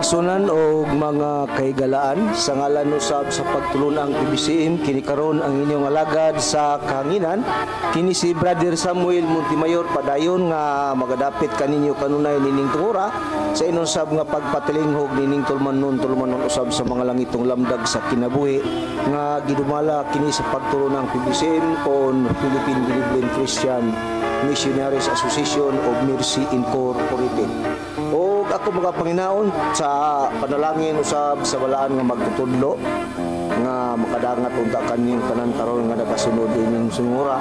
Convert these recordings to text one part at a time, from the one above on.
kaigsunan o mga kaigalaan sa ngalan usab sa pagtulunang PBCM kini karon ang inyong alagad sa kahanginan kini si Brother Samuel Montimayor padayon nga magadapit kaninyo kanunay nining tungura sa inyong sab nga pagpatilinghog nining tulmanon usab sa mga langitong lamdag sa kinabuhi nga gidumala kini sa pagtulunang PBCM on Philippine Believing Christian Missionaries Association of Mercy Incorporated. O ako mga Panginoon sa panalangin usab sa balaan nga magtutudlo nga makadangat unta kanyang tanan karon nga nagasunod ining sungura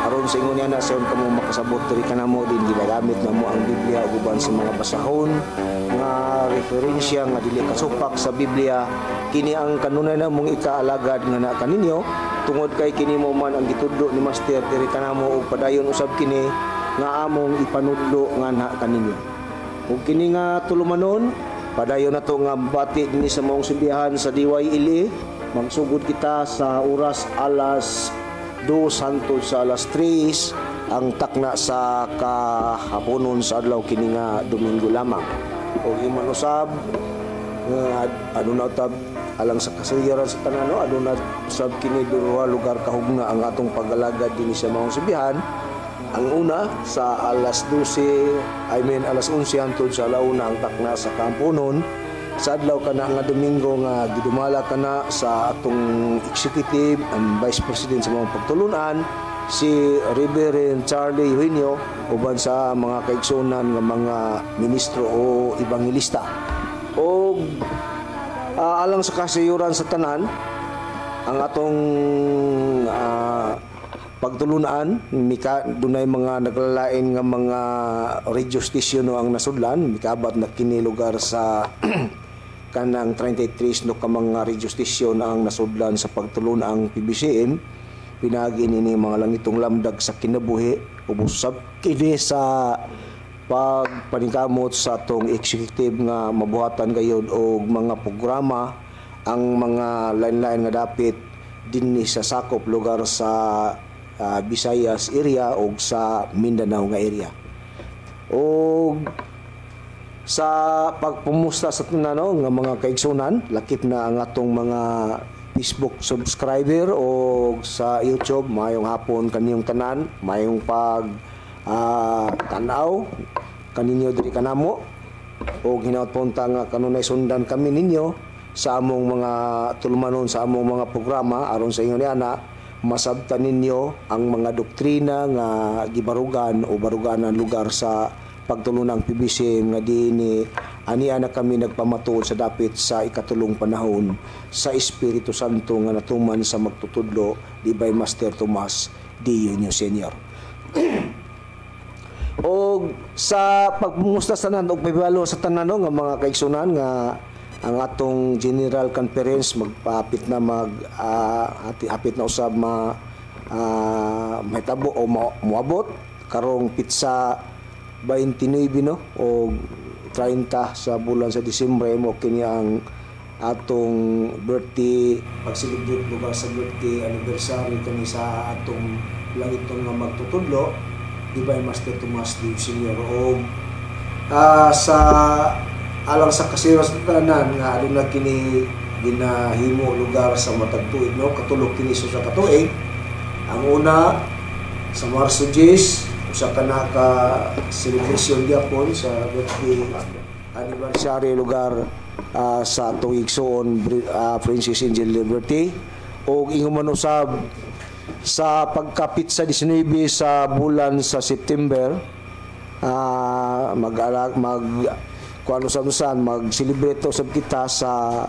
aron sa ingon niya na sa kamo makasabot diri kanamo din ginagamit namo ang Biblia uban sa mga basahon nga referensya nga dili kasupak sa Biblia kini ang kanunay namong ikaalagad nga na kaninyo tungod kay kini mo man ang gitudlo ni Master diri kanamo ug padayon usab kini nga among ipanudlo nga na kaninyo. Ug kini nga tulumanon padayon nato nga bati dinhi sa maong simbahan sa DYLE magsugod kita sa oras alas 2 hangtod sa alas 3 ang takna sa kahaponon sa adlaw kini nga Domingo lamang. O iman usab ano na tab alang sa kasaysaran sa tanan no aduna usab kini duha lugar kahugna ang atong pag-alagad dinhi sa maong simbahan. Ang una sa alas 11 alas 11 hangtod sa alauna ang takna sa kampunon sa adlaw kana nga Domingo nga gidumala kana sa atong executive and vice president sa mga pagtulunan si Reverend Charlie Eugenio uban sa mga kaigsunan nga mga ministro o ebanghelista. O alang sa kasayuran sa tanan ang atong pagtulunan dunay mga naglalain nga mga radio station no ang nasudlan mikabat na kini lugar sa kanang 33 no ka mga radio station ang nasudlan sa pagtulon ang PBCM pinagi nini mga langitong lamdag sa kinabuhi ubusab kini sa pagpaningkamot sa atong executive nga mabuhatan gayud og mga programa ang mga lain-lain nga dapit dinhi sa sakop lugar sa Visayas area o sa Mindanao nga area. O sa pagpumusta sa tunano nga mga kaigsunan, lakip na ang atong mga Facebook subscriber o sa YouTube, mayong hapon kaniyong tanan, mayong pag tanaw kaninyo diri kanamo o ginapunta nga kanunay sundan kami ninyo sa among mga tulumanon sa among mga programa aron sa inyo niana masabtan ninyo ang mga doktrina nga gibarugan o baruganan lugar sa pagtulunang PBC nga dinhi ania na kami nagpamatuod sa dapit sa ikatulong panahon sa Espiritu Santo nga natuman sa magtutudlo di by Master Tomas D. Jr. Senior. O sa pagpumusta sa tanan og pagbalo sa tanan nga mga kaigsunan nga ang atong General Conference magpapit na hapit na usab mahitabo o moabot karong pitsa 29 no o 30 sa bulan sa Disyembre mo kini ang atong birthday pag-celebrate lugar sa birthday anniversary kani sa atong langitong nga magtutudlo di by Master Tomas D. Senior o sa alang sa kasaysaran sa tanan nga aduna kini ginahimo lugar sa matag tuig no katulog kini sa katuig ang una sa Marso 10 usa kana ka celebration gyapon sa birthday anniversary lugar sa atong igsoon Princess Angel Liberty o ingon usab sa pagkapit sa 19 sa bulan sa September mag-celebrate usab kita sa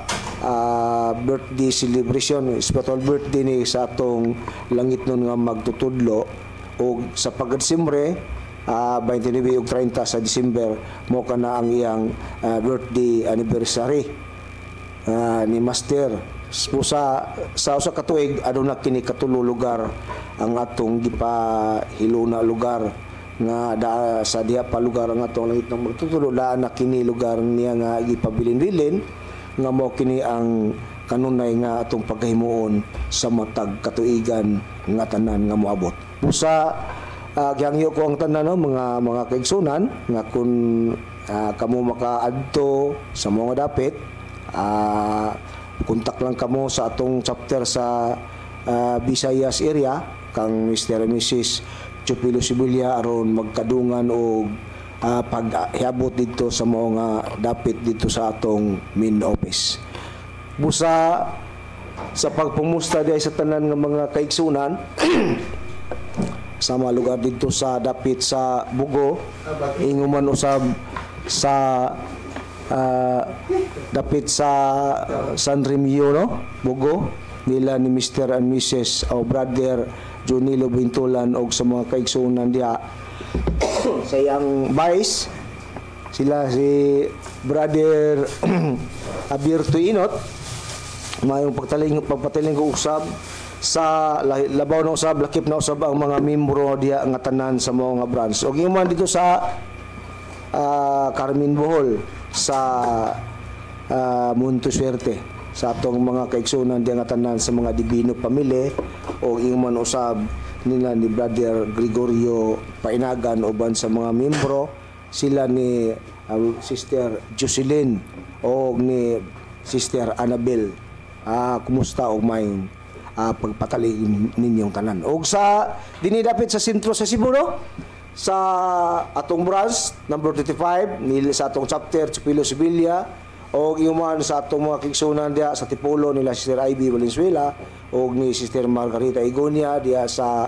birthday celebration, spiritual birthday ni sa atong langit nun nga magtutudlo o sa pagka-Disyembre 29 ug 30 sa December mo kana ang iyang birthday anniversary ni Master. Sa usa ka tuig aduna kini katulo lugar ang atong gipahiluna lugar nga sa diha pa lugar ang atong langit ng magtutulo daan na kini lugar niya nga gipabilin-bilin nga mo kini ang kanunay nga atong pagkahimuon sa matag katuigan nga tanan nga moabot. Busa gihangyo ko ang tanan no, mga kaigsunan nga kung kamo makaadto sa mga dapit, kontak lang kamo sa atong chapter sa Visayas area kang Mr. and Mrs. Chupilo Sibulia aron magkadungan og paghiabot dito sa mga dapit dito sa atong main office. Busa sa pagpumusta diay sa tanan nga mga kaigsunan sa mga lugar dito sa dapit sa Bugo, inguman usab sa dapit sa San Remigio no, Bugo, nila ni Mr. and Mrs. o Brother Junilo Bintulan og sa mga kaigsunan diha sa iyang vice, sila si Brother Abierto Inot, mayong pagpataling ko usab sa labaw na usab, lakip na usab ang mga membro diya nga tanan sa mga branch. O man dito sa Carmen Bohol, sa Monte Suerte, sa atong mga kaigsunan diya nga tanan sa mga Divino Pamilya, o man usab nila ni Brother Gregorio Painagan uban sa mga membro, sila ni Sister Jocelyn o ni Sister Annabel. Kumusta og may pagpatali ninyong tanan. Og sa dinidapit sa sentro sa Cebu no? Sa atong branch number 35 nila sa atong chapter Chupilo Sibulia, og iuman sa atong mga kaigsunan diya sa Tipolo nila Sister Ivy Valenzuela og ni Sister Margarita Igonia diya sa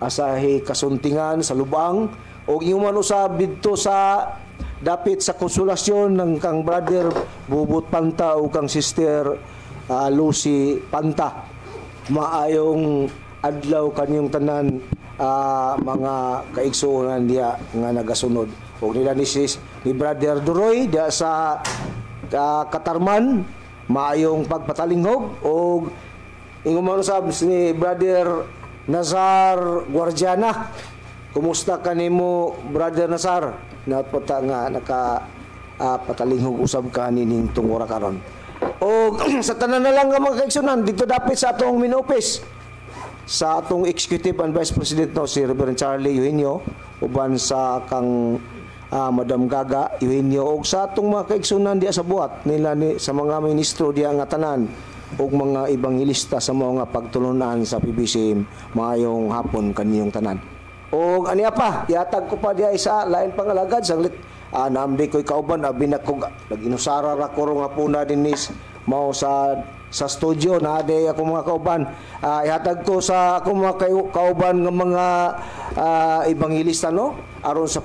Asahi Kasuntingan sa Lubang, og iuman usab didto sa dapit sa Konsolasyon ng kang Brother Bubut Panta o kang Sister Lucy Panta. Maayong adlaw kanyong tanan mga kaigsunan diya nga nagasunod. Og nila ni Brother Duroy diya sa Katarman, maayong pagpatalinghog. Og inguman usab ni Brother Nazar Guardiana. Kumusta kanimo Brother Nazar? Napata nga patalinghog usab ka nining tungora karon. O sa tanan na lang nga mga kaigsunan dito dapit sa atong main office, sa atong Executive and Vice President no, si Reverend Charlie Eugenio, uban sa kang Madam Gaga Eugenio, og sa atong mga kaigsunan diya sa buhat nila sa mga ministro diya nga tanan og mga ibanghilista sa mga pagtulunan sa PBCM. Maayong hapon kaniyong tanan. Og aniya pa, yatag ko pa diya isa lain pangalagad saglit. Naambi ko'y kauban, binakog, nag-inusara ra ko nga puna dinis mao sa studio na aday ako mga kauban. Ihatag ko sa ako mga kauban nga mga ibanghilista no, aron sa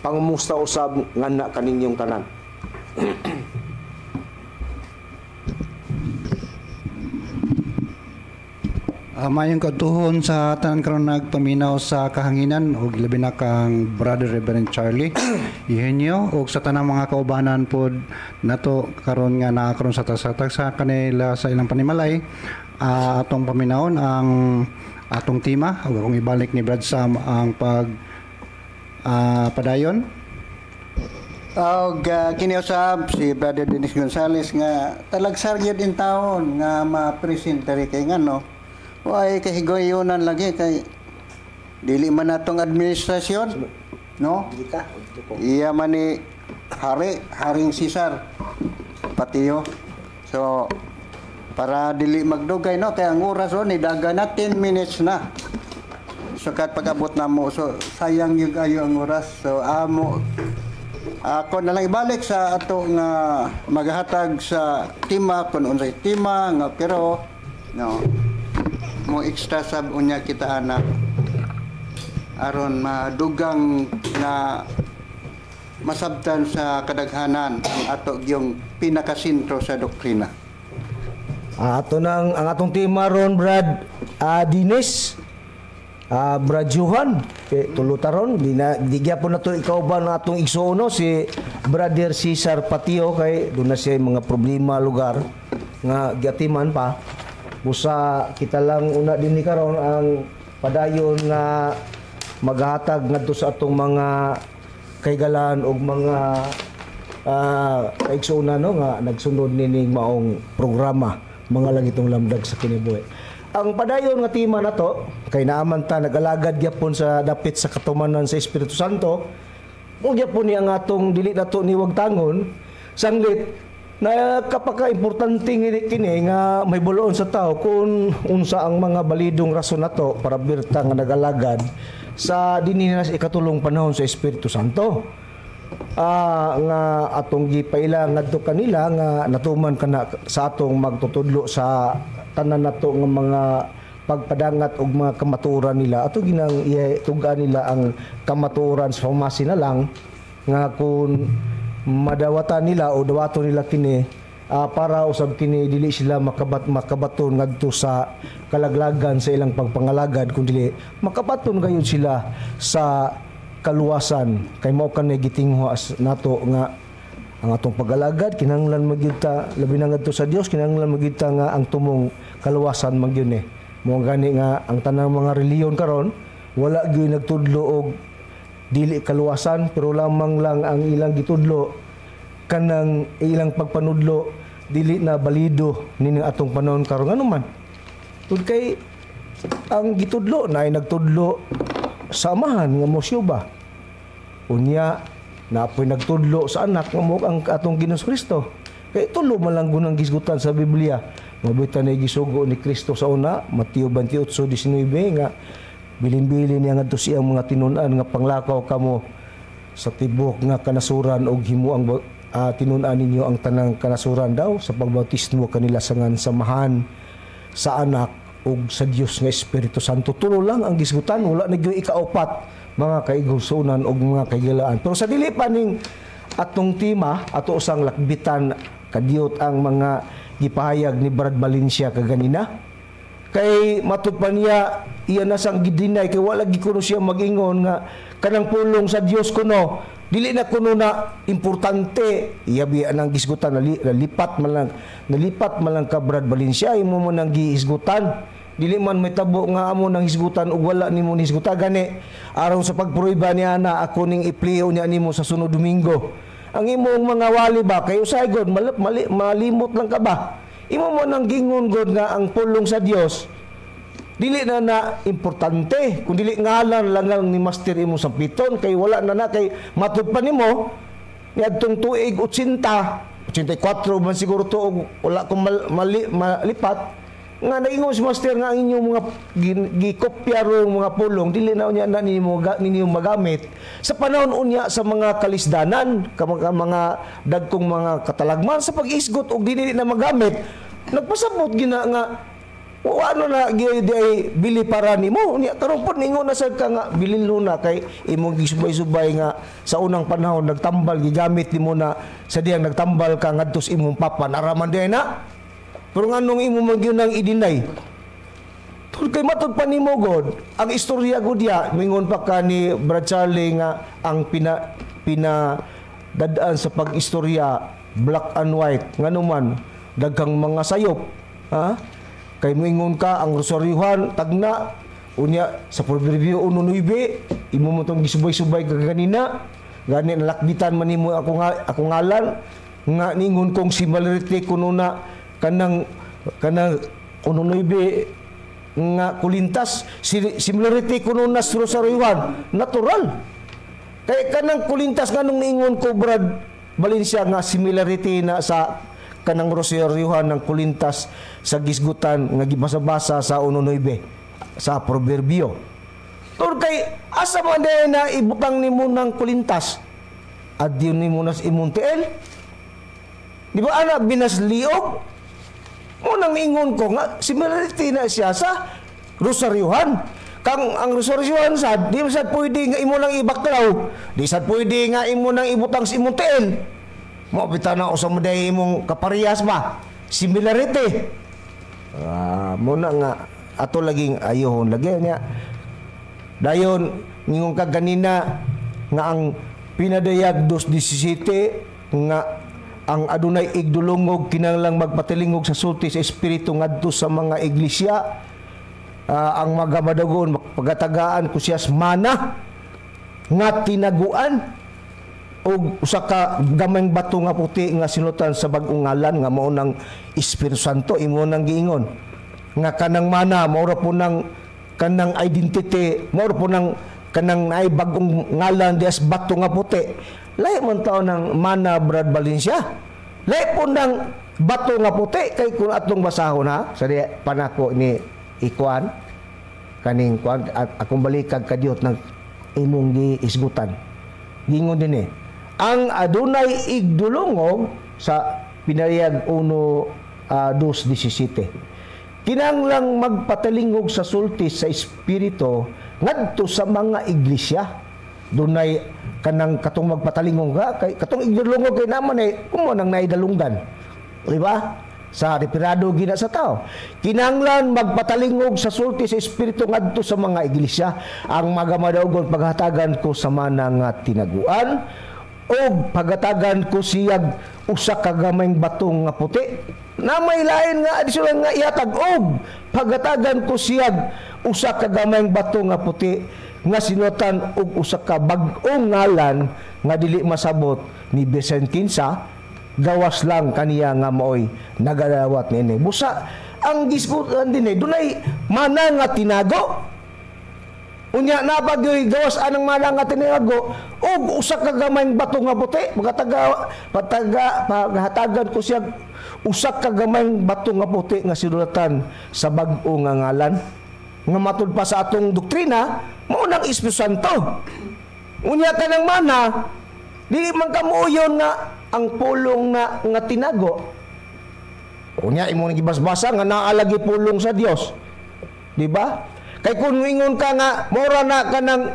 pangumusta usab ngana kaninyong tanan. Mayong katuhon sa tanan karon nagpaminaw sa kahanginan ug labi na kang Brother Reverend Charlie Eugenio ug sa tanang mga kaubanan pod nato karon nga nakakaroon sa tagsa kanila sa ilang panimalay. Atong paminawon ang atong tema ug akong ibalik ni Brad Sam ang padayon. Kiniusap si Brother Dennis Gonzales nga talagsar gyud in taon nga ma-presentary kay ngano. Ay kahigoyonan lagi kay dili man natong administrasyon no, iya man ni Haring Cesar Patiyo, so para dili magdugay no, kay ang oras ni daga na 10 minutes na sukat pag-abot na mo, so sayang yung ayo ang oras. So ako na lang ibalik sa ato nga maghatag sa tema kun unsay tema nga pero no mo extra sab unya kita anak aron madugang na masabtan sa kadaghanan ang ato yung pinakasentro sa doktrina. Ato nang ang atong tema ron Brad Dines, Brad Johan tulutaron di gyapon nato ikaw ba na atong igsuono si Brother Cesar Patio kay doon na siya mga problema lugar nga gyatiman pa. Busa kita lang una din ni karon ang padayon nga maghatag ngadto sa atong mga kaigalan og mga kaigsuonan no nga nagsunod nining maong programa mga lang itong lamdag sa kinibuhi. ang padayon nga tema nato kay naaman ta nagalagad gyapon sa dapit sa katumanan sa Espiritu Santo. Mo gyapon ni ang atong dili nato ni wagtangon sanglit na kapaka-importante kini nga may buloon sa tao kung unsa ang mga balidong rason nato para birta nga nagalagad sa dinhi na ikatulong panahon sa Espiritu Santo. Nga atong gipaila ngadto kanila nga natuman kana sa atong magtutudlo sa tanan nato nga mga pagpadangat og mga kamatuoran nila ato ginang tuga nila ang kamatuoran sa pharmacy na lang nga kung madawatan nila o dawaton nila kini para usab kini dili sila makabaton ngadto sa kalaglagan sa ilang pagpangalagad kundi makabaton gayud sila sa kaluwasan kay mao kanay gitingho nato nga ang atong pagalagad kinahanglan magyud ta labi na ngadto sa Dios kinahanglan magyud ta nga ang tumong kaluwasan magyud ni mo gani nga ang tanang mga reliyon karon wala gyud nagtudlo og dili kaluwasan pero lamang lang ang ilang gitudlo kanang ilang pagpanudlo dili na balido nining atong panahon karon ano man tud kay ang gitudlo na ay nagtudlo samahan nga mosyo ba unya na apoy nagtudlo sa anak nga mo ang atong Ginoong Kristo kay tulo man lang gunang gisgutan sa Biblia mabuta na gisugo ni Kristo sa una Mateo 28:19 nga bilin-bilin niya ngadto siyang mga tinun-an nga panglakaw kamo sa tibok nga kanasuran og himuang tinun-an ninyo ang tanang kanasuran daw sa pagbautismo kanila sa ngan samahan sa anak ug sa Dios nga Espiritu Santo tulo lang ang gisgutan wala na gyud ikaapat mga kaigusunan og mga kaigalaan pero sa dili pa ning atong tema ato usang lakbitan kadiyot ang mga gipahayag ni Brad Valencia kaganina kay matud pa niya iya na sang gidinay kay wala gi kuno siya mag-ingon nga kanang pulong sa Dios kuno dili na kuno na importante iyabi anang gisgutan nalipat man lang ka Brad Valencia imo mo nang gihisgutan dili man may tabo nga amo nang hisgutan ug wala nimo ni hisgutan gani aron sa pagpruiba niya na ako ning ipliho niya nimo sa sunod Domingo ang imong mga wali ba kay usay god malimot lang ka ba imo mo nang gingon god nga ang pulong sa Dios dili na importante kun dili ngalan lang ni master imo sa piton kay wala na kay matud pa nimo niadtong tuig 84 man siguro to wala ko malipat nga naingon si master nga ang inyong mga gikopya ro mga pulong dili na unya na ninyo magamit sa panahon unya sa mga kalisdanan mga dagkong mga katalagman sa pag-isgot og dili na magamit nagpasabot gina nga o ano na gyud ay bili para nimo unya karon pod ningon na sad ka nga bilin luna kay imong gisubay-subay nga sa unang panahon nagtambal gigamit nimo na sa diyang nagtambal ka ngadto sa imong papa naraman di na pero nga nung imo magyud nang idinay tud kay matud pa nimo god ang istorya gud ya mingon pa ka ni Brad Charlie nga ang dadaan sa pag-istorya black and white nganuman daghang mga sayop ha kay mingon ka ang rosaryuhan tagna unya sa Proverbio 1:9 imo mo tong gisubay-subay kanina gani nalakbitan man nimo ako ngalan nga ningon kong similarity kuno na kanang 1:9 nga kulintas similarity kuno na sa rosaryuhan natural kay kanang kulintas nganong niingon ko Brad Valencia nga similarity na sa kanang rosaryuhan ng kulintas sa gisgutan nga gibasa-basa sa 1:9 sa Proverbio. Tur kay asa man na ibutang nimo ng kulintas adyon nimo nas imong tiel. Di ba ana binasliog? Mo nang ingon ko nga similarity na siya sa rosaryuhan. Kang ang rosaryuhan sad di sad pwede nga imo lang ibaklaw. Di sad pwede nga imo nang ibutang sa imong tiel. Mo bitana usa mo day imong kaparehas ba similarity muna nga ato laging ayohon lagi niya dayon ngingon ka ganina nga ang pinadayag 2:17 nga ang adunay igdulongog kinahanglang magpatilingog sa sulti sa espiritu ngadto sa mga iglesia ang magamadagon pagatagaan ko siya mana nga tinaguan og usa ka gamayng bato nga puti nga sinutan sa bag-ong ngalan nga mao nang Espiritu Santo imo nang giingon nga kanang mana mao ra po ng kanang identity, mao ra po ng kanang ay bagong ngalan dias bato nga puti. Lahi man tao ng mana, Brad Valencia. Lahi po ng bato nga puti kay kung atong basahon ha sa panako ni ikuan kaning kuan at akong balikag kadiot ng imong giisgutan. Gingon din ang adunay igdulongog sa pinariyag 1:2:17. Kinanglang magpatalingog sa sulti sa espiritu ngadto sa mga iglesia. Dunay kanang katong magpatalingog kay katong igdulongog kay naman kumo nang naidalunggan. Di ba? Sa reperado gina sa tao. Kinanglan magpatalingog sa sulti sa espiritu ngadto sa mga iglesia. Ang magamadaugon paghatagan ko sa mana nga tinaguan o pagatagan ko siyag usa ka gamayng batong nga puti. Na may lain nga adisyon nga ihatag og pagatagan ko siyag usa ka gamayng batong nga puti nga sinutan og usa ka bag-ong ngalan nga dili masabot ni besen kinsa gawas lang kaniya nga maoy nagadawat niini. Busa ang gisgutan din dunay mana nga tinago. Unya na bagyoy gawas anang mana nga tinago og usa ka gamayng bato nga puti paghatagan ko siya usa ka gamayng bato nga puti nga sinulatan sa bag-o nga ngalan nga matud pa sa atong doktrina mao nang Espiritu Santo. Unya kanang mana dili man kamuyon nga ang pulong nga tinago. Unya imo gibasbasa nga naa lagi pulong sa Dios. Di ba? Kay kung ingon ka nga mora na kanang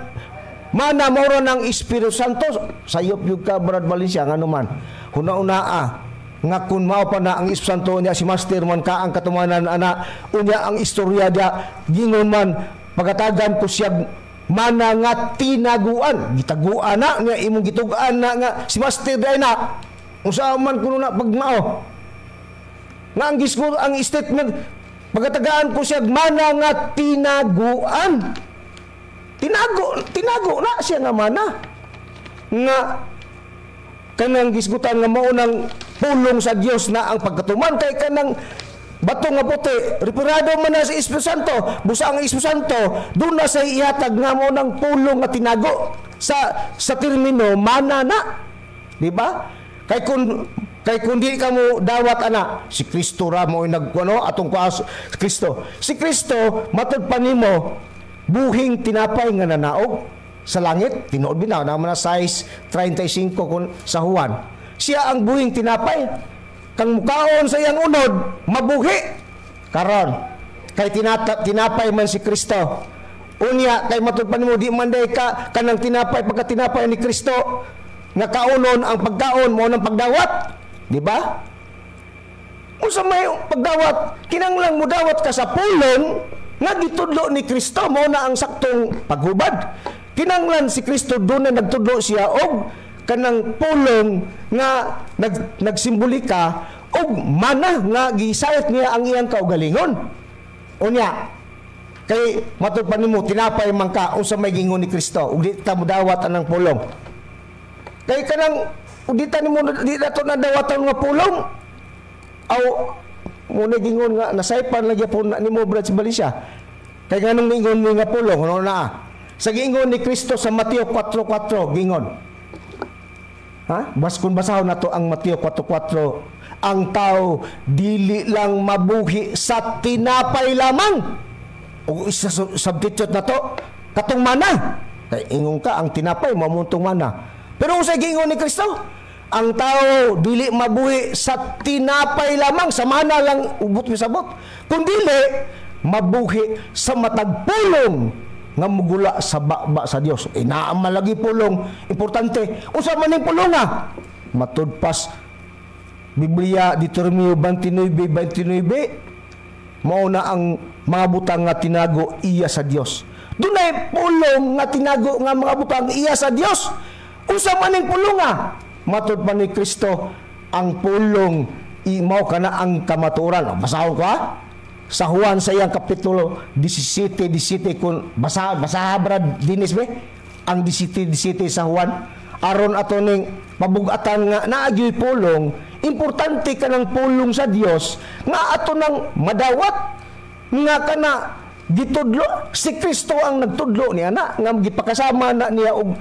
mana mora ng Espiritu Santo sayop yug ka Brad Valencia nga naman. Huna-una nga kun mao pa na ang Espiritu Santo niya si master man ka ang katumanan ana unya ang istorya dia gingon man pagatagan ko siya mana nga tinaguan gitaguan na nga imong gitugan na nga si master day na usa man kuno na pagmao nga ang gisgo ang statement pagatagaan ko siya mana nga tinaguan tinago na siya nga mana nga kanang gisgutan nga mao nang pulong sa Dios na ang pagkatuman kay kanang bato nga puti reperado man na sa Espiritu Santo busa ang Espiritu Santo doon na sa ihatag nga mo ng pulong nga tinago sa termino mana na di ba kay kung di ka mo dawat ana si Kristo ra mo nagkuno atong kuas Kristo si Kristo matud pa nimo buhing tinapay nga nanaog sa langit tinuod binaw naman na size 35 kun sa Juan siya ang buhing tinapay kang mukaon sa iyang unod mabuhi karon kay tinapay man si Kristo unya kay matud pa nimo di man day ka kanang tinapay pagka tinapay ni Kristo nga kaunon ang pagkaon mo ng pagdawat di ba unsa may pagdawat kinanglang mo dawat ka sa pulong nga gitudlo ni Kristo mo na ang saktong paghubad kinanglan si Kristo doon na nagtudlo siya og kanang pulong nga nagsimbolika og mana nga gisayat niya ang iyang kaugalingon unya kay matud pa nimo tinapay man ka unsa may gingon ni Kristo ug di ta modawat anang pulong kay kanang ug di ta nimo di nato nadawatan nga pulong aw muna gingon nga nasaypan lagi po na nimo Brad Valencia kay nganong ningon mo nga pulong ano na sa gingon ni Kristo sa Mateo 4:4 gingon ha baskon basahon nato ang Mateo 4:4 ang tao dili lang mabuhi sa tinapay lamang o isa substitute na to katong mana kay ingon ka ang tinapay mamuntong mana pero usay gingon ni Kristo ang tao dili mabuhi sa tinapay lamang sa mana lang ubot misabot kundi mabuhi sa matag pulong nga mugula sa bakba sa Dios naa malagi pulong importante unsa man ning pulong matudpas Biblia Deuteronomio 29:29 mao na ang mga butang nga tinago iya sa Dios dunay pulong nga tinago nga mga butang iya sa Dios unsa man ning pulong matud pa ni Kristo ang pulong mao kana ang kamatuoran basahon ka sa Juan sa iyang kapitulo 17 kun basa Brad Dinis be ang 17 sa Juan aron ato ning pabug-atan nga naagyoy pulong importante ka ng pulong sa Dios nga ato nang madawat nga kana gitudlo si Kristo ang nagtudlo niya na nga gipakasama na niya og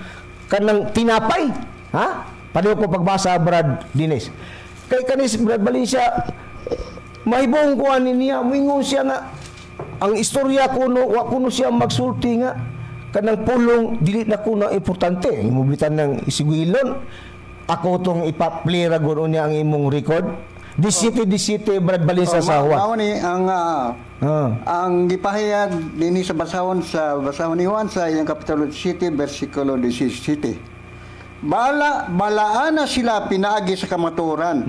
kanang tinapay, ha? Pareho ko pagbasa, Brad Dines. Kay kanis Brad Valencia, mahibong ko ani niya, mingon siya nga ang istorya kuno wa kuno siya magsulti nga kanang pulong dili na kuno importante. Imubitan ng isigwilon. Ako tong ipa-play ra gud niya ang imong record. Disite Brad Valencia sa Juan. Mao ni ang gipahayag dinhi sa basahon ni Juan sa iyang kapitulo 7 bersikulo 17. Balaan na sila pinaagi sa kamaturan.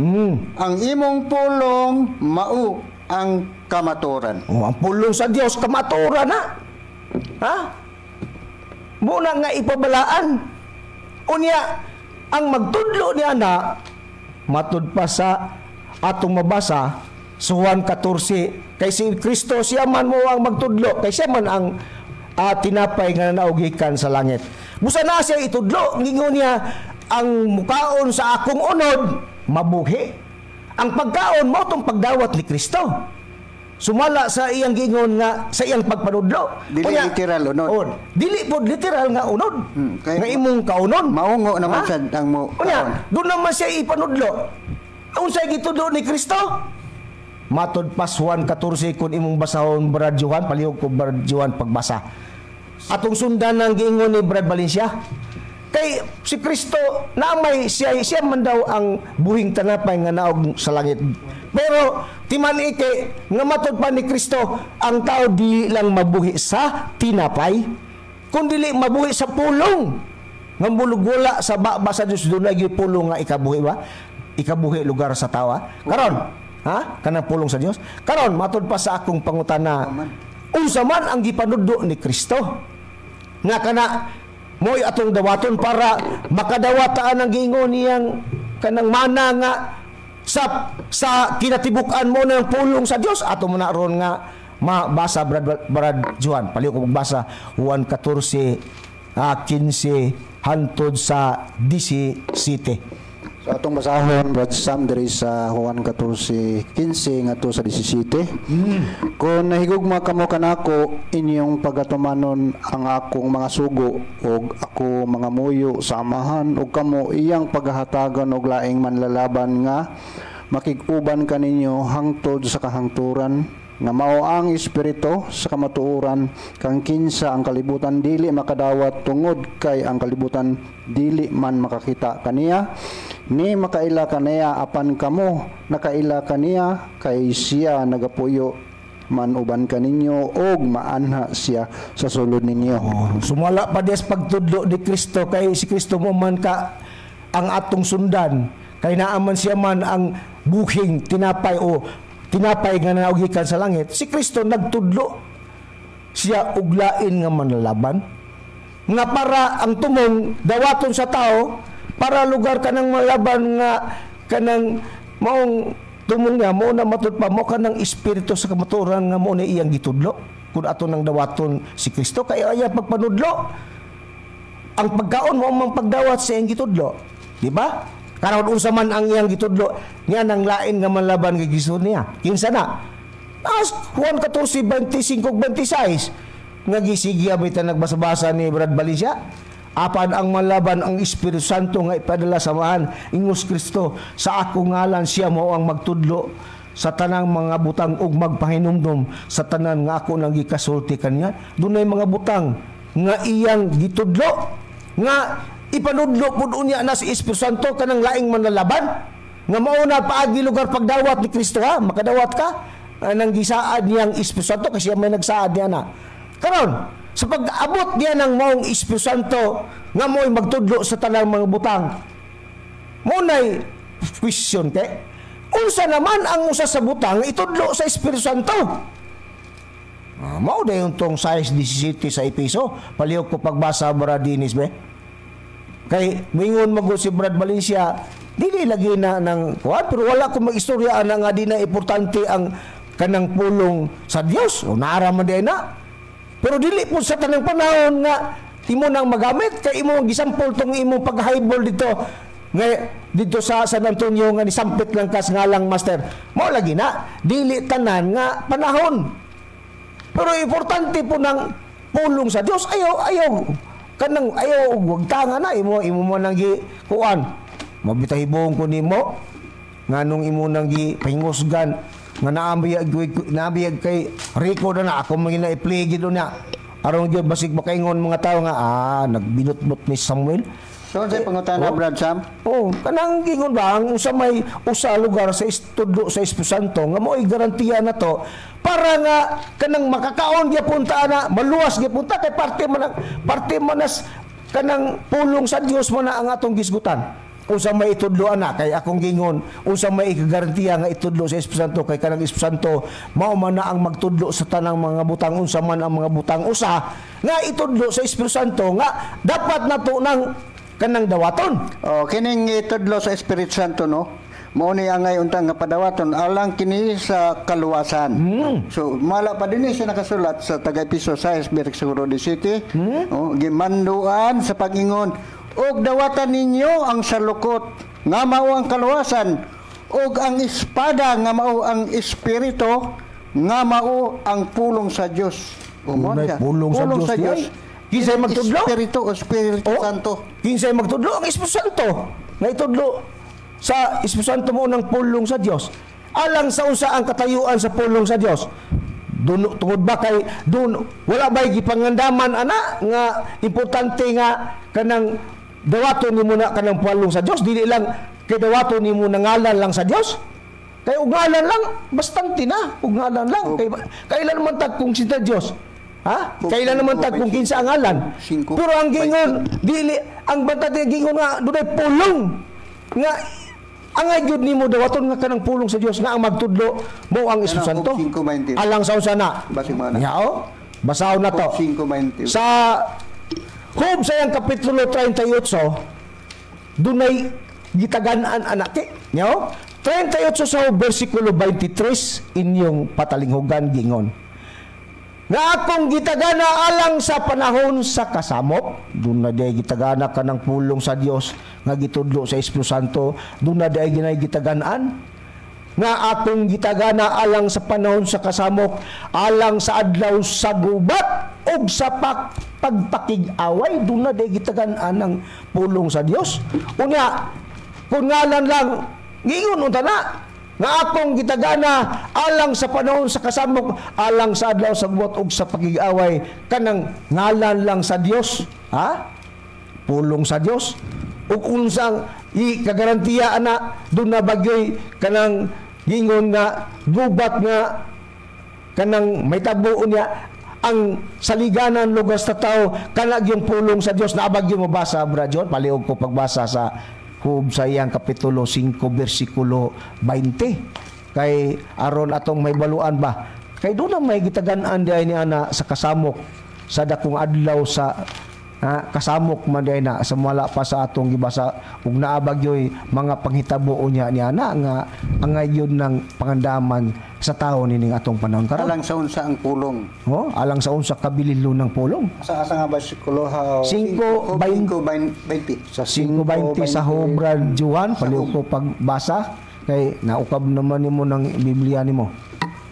Ang imong pulong mao ang kamaturan. Ang pulong sa Dios kamaturan na. Ha? Muna nga ipabalaan. Unya ang magtudlo niya na matud pa sa atong mabasa sa Juan 14 kay si Kristo siya man mo ang magtudlo kay siya man ang tinapay nga naugikan sa langit. Busa na siya itudlo, ngingon niya, ang mukaon sa akong unod, mabuhi. Ang pagkaon mo itong pagdawat ni Kristo. Sumala sa iyang gingon nga, sa iyang pagpanudlo. Dili literal unod. Dili po literal nga unod. Nga imong kaunon. Maungo naman sa ang mo kaon. Doon naman siya ipanudlo. Unsay gitudlo ni Kristo? Matod pas Juan 14 kun imong basahon Brad Johan, palihog ko Brad Johan pagbasa. Atong sundan ng giingon ni Brad Valencia. Kay si Kristo naamay siya man daw ang buhing tanapay nga naog sa langit. Pero timan ike nga matod pa ni Kristo ang tao di lang mabuhi sa tinapay kundi mabuhi sa pulong. Nga bulog-wala sa basa Dios doon lagi pulong nga ikabuhi ba? Ikabuhi lugar sa tawa. Karon, ha? Kanang pulong sa Dios. Karon matod pa sa akong pangutana. Unsa man ang gipanudlo ni Kristo? Nga kana mo'y atong dawaton para makadawataan ang giingon niyang kanang mana nga sa kinatibukan mo ng pulong sa Dios. Ato mo na ron nga mabasa Brad Juan. Paliw ko magbasa Juan 14 15 hantod sa 17. So atong basahon Brad Sam diri sa Juan 14:15 ngadto sa 17. Kung nahigugma kamo kanako inyong pagatumanon ang akong mga sugo ug ako mga muyo sa amahan ug kamo iyang paghahatagan og laing manlalaban nga makig-uban kaninyo hangtod sa kahangturan nga mao ang espiritu sa kamatuoran kang kinsa ang kalibutan dili makadawat tungod kay ang kalibutan dili man makakita kaniya ni makaila kaniya apan kamo nakaila kaniya kay siya nagapuyo man uban kaninyo og maanha siya sa sulod ninyo. Sumala pa des pagtudlo ni Kristo kay si Kristo mo man ka ang atong sundan kay naaman siya man ang buhing tinapay o tinapay nga naugikan sa langit. Si Kristo nagtudlo siya uglain nga manlalaban nga para ang tumong dawaton sa tao para lugar kanang malaban nga kanang maong tumong nga mo na matud pa mo kanang espiritu sa kamaturan nga mo na iyang gitudlo kun ato nang dawaton si Kristo kay aya pagpanudlo ang pagkaon mo mang pagdawat sa iyang gitudlo, di ba? Karon unsa man ang iyang gitudlo niya nang lain nga manlaban kay Kristo niya. Kinsa na? Juan 14:25-26 nga gisigya bitan nagbasa-basa ni Brad Valencia. Apan ang manlaban ang Espiritu Santo nga ipadala samahan ingos Kristo sa akong ngalan siya mao ang magtudlo sa tanang mga butang ug magpahinumdom sa tanan nga ako nang gikasulti kaniya. Dunay mga butang nga iyang gitudlo nga ipanudlo pud unya na si Espiritu Santo kanang laing manlalaban nga mao na paagi lugar pagdawat ni Kristo ha makadawat ka nang gisaad niyang Espiritu Santo kasi may nagsaad niya na karon sa pag-abot niya ng maong Espiritu Santo nga mo'y magtudlo sa tanang mga butang mo na'y question kay unsa naman ang usa sa butang itudlo sa Espiritu Santo. Mao dayon tong size 17 sa Episo palihog ko pagbasa Brad Dinis be. Kay mingon magud si Brad Valencia dili lagi na ng kuan pero wala ko mag-istorya nga di na importante ang kanang pulong sa Dios o naara man di na pero dili po sa tanang panahon nga imo nang magamit kay imo gisampol tong imo pag-highball dito nga dito sa San Antonio nga nisampit lang kas nga lang master mo lagi na dili tanan nga panahon Pero importante po ng pulong sa Dios, ayaw wag tanga na imo mo nang gi kuan. Mabitahibong ko nimo nganong imo nang gi pahingusgan nga naabiyag kay Rico na ako mga na-ipligi do na. Aron gyud basig makaingon mga tao nga nagbinot-bot ni Samuel. So, sa pangutana, Brad Sam? Kanang gingon ba ang usa lugar sa estudlo sa Espiritu Santo nga mo'y garantiya na to para nga kanang makakaon gyapon ta na maluwas gyapon ta kay parte man nas kanang pulong sa Dios man na ang atong gisgutan. Unsa may itudlo ana kay akong gingon, unsa may ikagarantiya nga itudlo sa Espiritu Santo kay kanang Espiritu Santo mao man na ang magtudlo sa tanang mga butang, unsa man ang mga butang usa nga itudlo sa Espiritu Santo nga dapat nato nang kanang dawaton. Kining itudlo sa Espiritu Santo, no? Mao ni angay untang nga padawaton alang kini sa kaluwasan. So mala pa dinhi siya nakasulat sa taga-Episo 6 bersikulo 17. Gimanduan sa pag-ingon, og dawatan ninyo ang salukot nga mao ang kaluwasan, og ang espada nga mao ang espiritu nga mao ang pulong sa Dios. Pulong sa Dios. Kinsay magtudlo? Espiritu Santo. Kinsay magtudlo? Ang Espiritu Santo. Nga itudlo sa Espiritu Santo mo ng pulong sa Dios. Alang sa usa ang katayuan sa pulong sa Dios. Tungod ba kay wala ba'y gipangandaman ana nga importante nga kanang dawaton nimo na kanang pulong sa Dios, dili lang kay dawaton nimo na ngalan lang sa Dios. Kay ugalan lang bastante na, ugalan lang kay kailan man tag kung sinta Dios. Kailan naman tag kung kinsa ang ngalan. Pero ang gingon dili ang bantad gingon nga dunay pulong nga ang ayud nimo dawaton nga kanang pulong sa Dios nga ang magtudlo mo ang Espiritu Santo. Alang sa usa na. Yao. Basahon na to. Sa Job sa yang kapitulo 38 dunay gitagan-an anake. Yao. 38 sa bersikulo 23 inyong patalinghugan gingon. Nga akong gitagana alang sa panahon sa kasamok, doon na day gitagana ka ng pulong sa Dios nga gitudlo sa Espiritu Santo, doon na day ginay gitaganaan. Nga akong gitagana alang sa panahon sa kasamok, alang sa adlaw sa gubat o sa pagpakig-away, doon na day gitaganaan ng pulong sa Dios. Unya, kung ngalan lang, giingon unta na, nga akong gitagana alang sa panahon sa kasamok, alang sa adlaw sa gubat ug sa pagig-away, kanang ngalan lang sa Dios, pulong sa Dios. Ug unsang ikagarantiya ana dun na bagyoy kanang gingon nga gubat nga kanang may tabuon niya ang saliganan lugar sa tao kanang yung pulong sa Dios. Naabag yung mabasa, Brad, paliog ko pagbasa sa Job sa iyang kapitulo 5 bersikulo 20 kay aron atong may baluan ba kay doon na may gitagan-an diay ni ana sa kasamok sa dakong adlaw sa kasamok man diay na sa wala pa sa atong gibasa ug naabag yoy mga panghitabo unya ni ana nga angay yun ng pangandaman sa tao nining atong panahon karon. Alang sa unsa ang pulong? Alang sa unsa kabililo ng pulong. Asa nga bersikulo 5:20 sa 5:20 sa Job Juan paliw ko pagbasa kay naukab naman nimo ng Biblia nimo.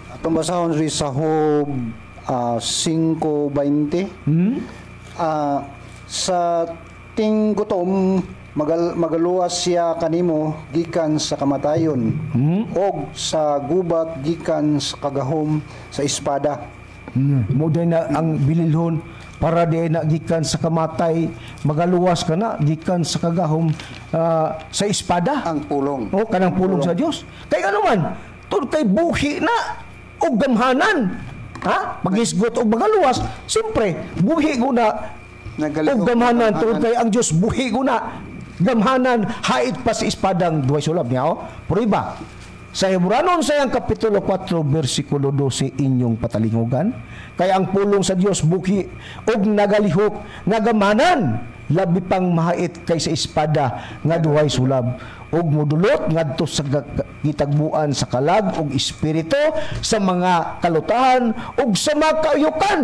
Atong basahon sa Job 5:20. Sa ting gutom magaluwas siya kanimo gikan sa kamatayon og sa gubat gikan sa kagahom sa espada. Mo na ang bililhon para di na gikan sa kamatay magaluwas ka na gikan sa kagahom sa espada ang pulong. Kanang pulong sa Dios. Kay ano man tud kay buhi na og gamhanan. Pagisgot og magaluwas, siyempre buhi ko na og gamhanan tungod kay ang Dios buhi ko na gamhanan hait pa sa espadang duhay sulab niya. Pero iba sa Hebreanon sa yang kapitulo 4 bersikulo 12 inyong patalinghugan kay ang pulong sa Dios buhi og nagalihok nga gamhanan labi pang mahait kay sa espada nga duhay sulab ug modulot ngadto sa gitagbuan sa kalag ug espiritu sa mga kalutahan ug sa mga kaayukan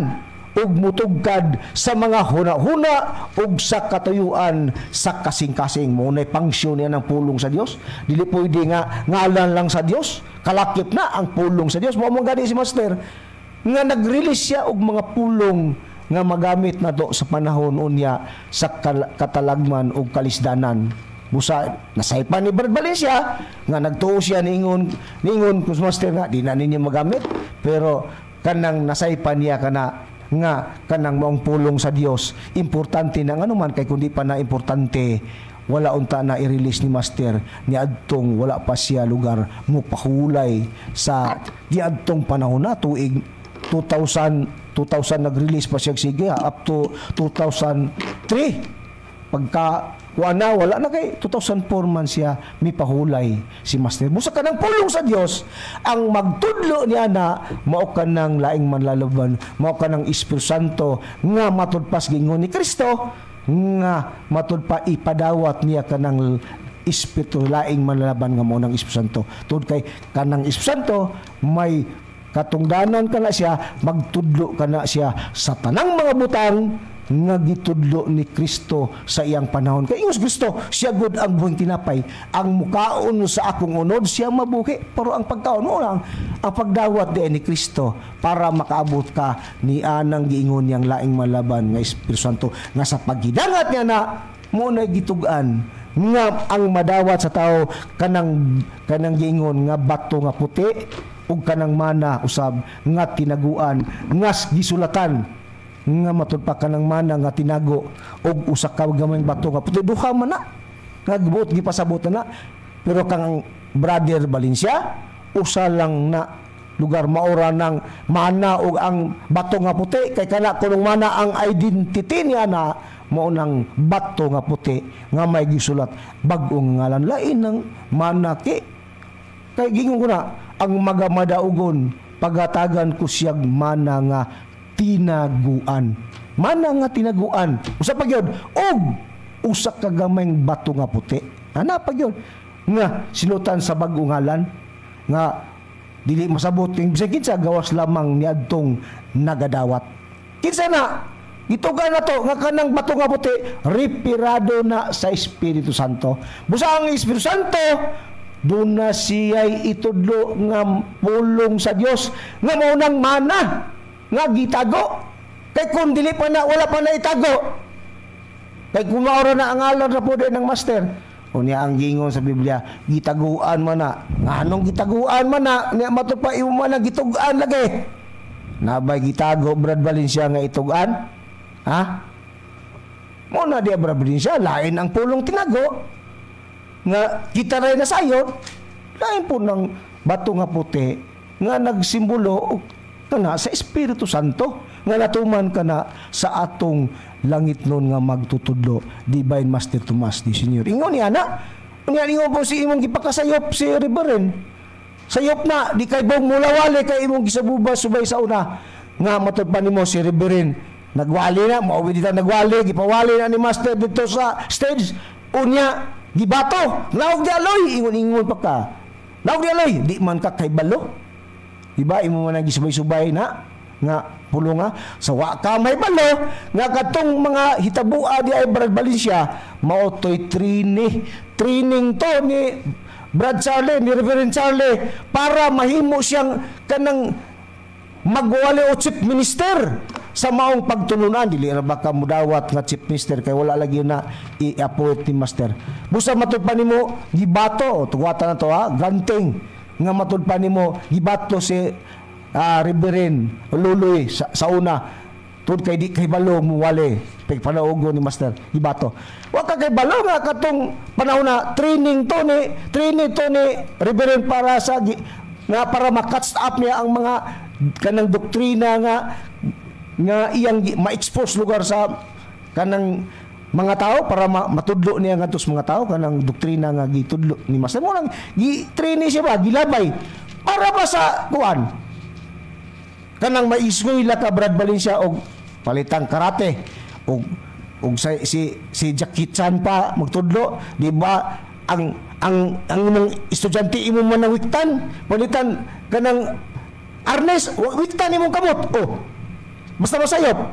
ug mutugkad sa mga huna-huna ug sa katuyuan sa kasing-kasing. Mo nay pangsyon niya ng pulong sa Dios. Dili pwede nga ngalan lang sa Dios, kalakip na ang pulong sa Dios. Mo gani si Master. nga nag-release siya og mga pulong nga magamit na do sa panahon unya sa katalagman o kalisdanan. Busa nasaypan ni Brad Valencia nga nagtuo siya ningon Master nga di na ninyo magamit, pero kanang nasaypan niya kana nga kanang maong pulong sa Dios importante na ano man, kay kundi pa na importante wala unta na i-release ni Master ni adtong wala pa siya lugar mo pahulay sa di adtong panahon na tuig 2000 nag-release pa siya sige up to 2003. Pagka wala na kay 2004 man siya mipahulay si Master. Busa ka ng pulong sa Dios ang magtudlo niya na mao ka ng laing manlalaban, mao ka ng Espiritu Santo nga matudpas gingon ni Kristo nga matudpa ipadawat niya kanang Espiritu laing manlalaban nga mao ng Espiritu Santo. Tud kay kanang Espiritu Santo may katungdanan kana siya, magtudlo kana siya sa tanang mga butang nga gitudlo ni Kristo sa iyang panahon. Kay ingos Kristo, siya gud ang buhing tinapay. Ang mukaon sa akong unod, siya mabuhi. Pero ang pagkaon mo lang, ang pagdawat di ni Kristo para makaabot ka ni anang giingon niyang laing malaban nga Espiritu Santo nga sa paghidangat niya na mo na gitugan nga ang madawat sa tao kanang giingon nga bato nga puti ug kanang mana usab nga tinaguan nga gisulatan nga matudpa kanang mana nga tinago og usa ka gamayng bato nga puti duha man na nga gibuot gipasabot na, pero kang Brother Valencia usa lang na lugar maora ng mana og ang bato nga puti kay kana kunong mana ang identity niya na mao nang bato nga puti nga may gisulat bag-ong ngalan lain ng mana kay gingon ko na ang magamadaugon pagatagan ko siyag mana nga tinaguan. Mana nga tinaguan. Usa pa gyud og usa ka gamayng bato nga puti. Ana pa gyud nga silutan sa bag-ong ngalan nga dili masabot king bisan kinsa gawas lamang niadtong nagadawat. Kinsa na gitugan na to nga kanang bato nga puti repirado na sa Espiritu Santo. Busa ang Espiritu Santo doon na siya'y itudlo nga pulong sa Dios nga mao nang mana nga gitago. Kay kung dili pa na wala pa na itago, kay kung maura na ang alam sa poder ng Master o niya ang gingon sa Biblia gitaguan man na nga anong gitaguan man na niya matupa imo man na gitugan lagi nabay gitago Brad Valencia nga itugan ha mo na dia Brad Valencia lain ang pulong tinago nga kita rin na sayot, lain po ng bato nga puti nga nagsimbolo kana sa Espiritu Santo nga natuman kana sa atong langit nun nga magtutudlo Divine Master Tomas di Senior. Ingon niya na, ingon po si imong gipakasayop si Reverend. Sayop na, di kay bong mulawali kay imong gisabuba subay sa una nga matudpan nimo si Reverend. Nagwali na, mauwi dito nagwali, gipawali na ni Master dito sa stage. Unya, gibato, laog di aloy, ingon pa ka. Laog di aloy, di man ka kay balo. Diba, imo man nagisubay-subay na, nga pulo nga, sa wa ka may balo, nga katong mga hitabua di ay Brad Valencia, maotoy training to ni Brad Charlie, ni Reverend Charlie, para mahimo siyang kanang magwali o chief minister sa maong pagtulunan. Dili na baka mudawat nga chief minister kay wala lagi na i-appoint ni Master. Busa matudpan nimo gibato, tugwatan na to ha, ganting nga matudpan nimo gibato si Reverend Luloy sa una. Tud kay di kay balo mo wali pag panaugo ni Master gibato. Wa ka kay balo nga katong panahon na training to ni Reverend para sa nga para ma-catch up niya ang mga kanang doktrina nga iyang ma-expose lugar sa kanang mga tao para matudlo niya nga tos mga tao kanang doktrina nga gitudlo ni Master mo lang gi-train siya ba gilabay para ba sa kuan kanang maiskwela ka Brad Valencia og palitang karate og si Jackie Chan pa magtudlo di ba ang imong estudyante imo man nawiktan palitan kanang arnes wiktan imong kamot basta masayop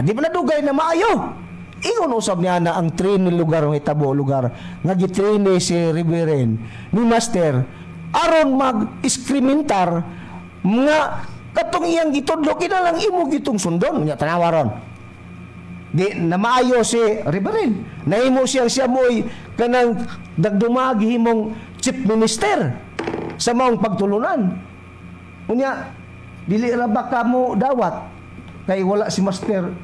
di ba nadugay na maayo ingon usab niya na ang train lugar ng itabo lugar nga gitrain si Reverend ni Master aron mag-iskrimentar nga katong iyang gitudlo kinalang imo gitong sundon nya tanawa ron. Di na maayo si Reverend. Nahimo siya mo'y kanang dagdumagi himong chief minister sa maong pagtulunan. Unya, dili ra ba ka mo dawat kay wala si master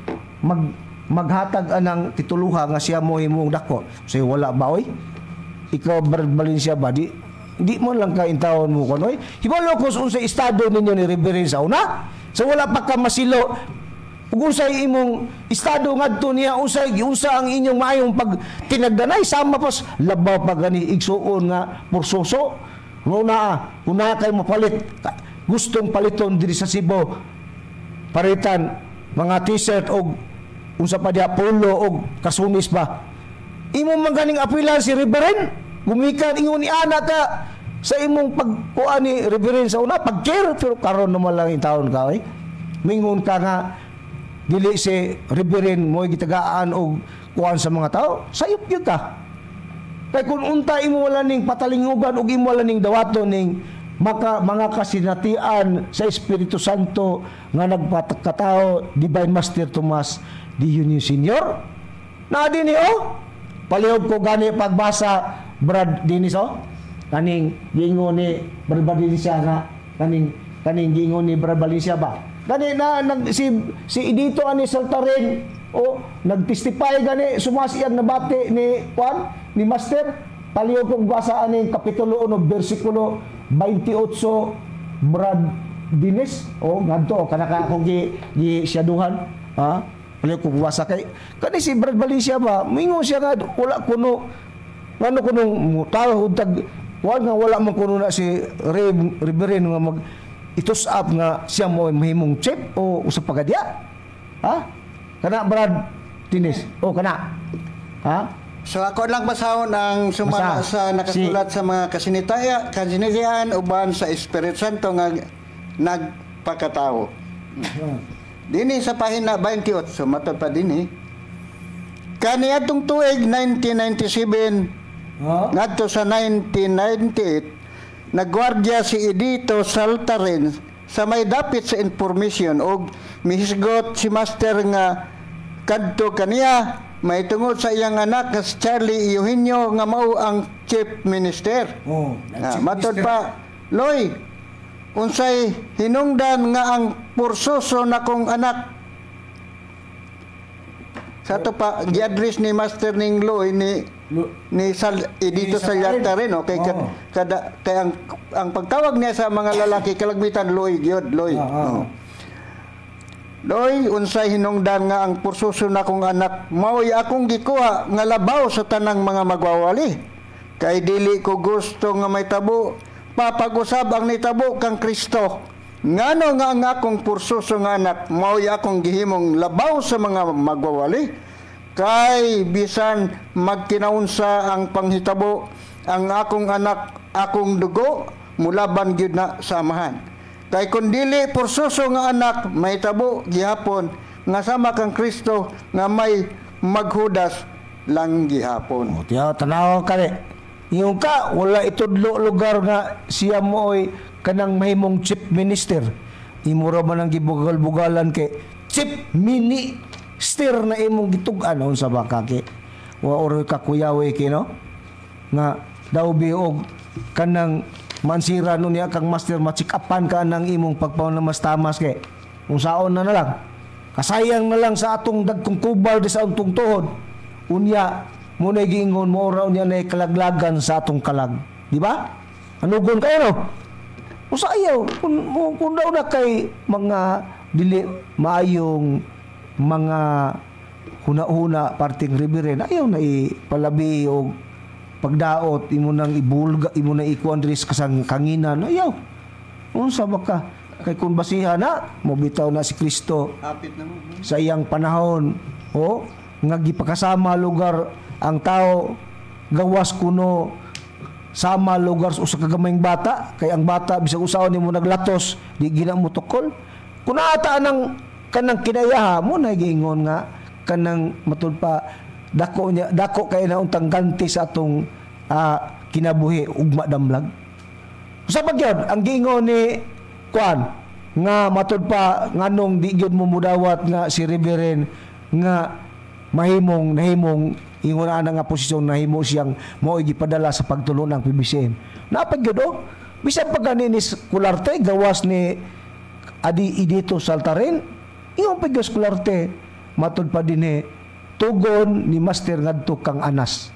maghatag anang tituluha nga siya mo himong dako. So wala ba oy? Ikaw balin siya ba di mo lang kaintawon mo kunoy. Hibalo ko sa unsay estado ninyo ni Reverend sa una. So wala pa ka masilo ug unsay imong estado ngadto niya unsa ang inyong maayong pag tinagdanay sama pas labaw pa gani igsuon nga porsoso una kay mapalit gustong paliton diri sa Cebu paritan mga t-shirt og unsa pa dia polo og kasumis ba imo man ganing apilan si Reverend gumikan ingon ni ana ka sa imong pagkuan ni Reverend sa una pagkir pero karon naman lang in taon ka mingon ka nga dili si Reverend mo gitagaan og kuan sa mga tao sayop gyud ka kay kun unta imo wala ning patalingugan og imo wala ning dawaton ning mga kasinatian sa Espiritu Santo nga nagpatao Divine Master Tomas D. Junior Senior na dinhi palihog ko gani pagbasa Brad Dinis kaning giingon ni Brad Valencia nga kaning giingon ni Brad Valencia ba gani na si Edito ani Saltarin nagtestify gani sumasiyag na bati ni Juan ni Master palihog kong basa ani kapitulo 1 bersikulo 28 Brad Dinis ngadto kanaka akong gi syaduhan palihog kong basa kay kani si Brad Valencia ba mingo siya nga wala kuno ngano kuno tao tag wala man kuno na si Reverend nga mag itus up nga siya mo mahimong chip o usa pagadya kana Brad Dinis kana So ako lang basahon ang sumala sa nakasulat sa mga kasinatian uban sa Espiritu Santo nga nagpakatao. Dini sa pahina 28 matod pa dinhi. Kaniadtong tuig 1997 ngadto sa 1998 nagwardya si Edito Saltarin sa may dapit sa information og mihisgot si Master nga kadto kaniya may tungod sa iyang anak nga si Charlie Eugenio nga mao ang chief minister. Matod pa Loy unsay hinungdan nga ang pursuso na kong anak sa to pa gi-address ni Master ning Loy ni Edito Saltarin kay ang pagtawag niya sa mga lalaki kalagmitan Loy gyud Loy. Loy unsay hinungdan nga ang pursuso na kong anak mao'y akong gikuha nga labaw sa tanang mga magwawali kay dili ko gusto nga may tabo papag-usab ang nitabo kang Kristo ngano nga ang akong pursuso nga anak mao'y akong gihimong labaw sa mga magwawali kay bisan magkinaunsa ang panghitabo ang akong anak akong dugo mulaban gyud na samahan kay kun dili pursuso nga anak may tabo gihapon nga sama kang Kristo nga may maghudas lang gihapon. Tiyaw tanaw kani. Yung ka wala itudlo lugar nga siya mooy kanang mahimong chief minister. Imo ra man ang gibugal-bugalan kay chief minister na imong gitug-an unsa ba kake. Wa oroy ka kuyawe kino nga daw biog kanang mansira nun niya kang master machikapan ka ng imong pagpaunamas-tamas kay kung saon na lang kasayang na lang sa atong dagkong kubal di sa atong tuhod unya mo na giingon mo ra unya na kalaglagan sa atong kalag di ba anugon kayo no usayaw kung daw na kay mga dili maayong mga huna-huna parting Reverend ayaw na ipalabi o pagdaot imo nang ibulga imo na ikuan diri sa kanginan ayaw unsa ba ka kay kun basihan na mobitaw na si Kristo sa iyang panahon nga gipakasama lugar ang tao gawas kuno sama lugar sa usa ka gamayng bata kay ang bata bisag usaon nimo naglatos di gina mo tukol kun ata nang kanang kinayaha mo na giingon nga kanang matud pa dako kay na untang ganti sa atong kinabuhi ugma damlag. Sa pagyod ang giingon ni Kuan nga matod pa nganong di gyud mo mudawat nga si Reverend nga nahimong ingon ana nga posisyon nahimo siyang mao gipadala sa pagtulo ng PBCM. Napad gyud bisan pa gani ni Kularte gawas ni Adi Idito Saltaren, ingon pa gyud Kularte matod pa dinhi tugon ni Master ngadto kang Anas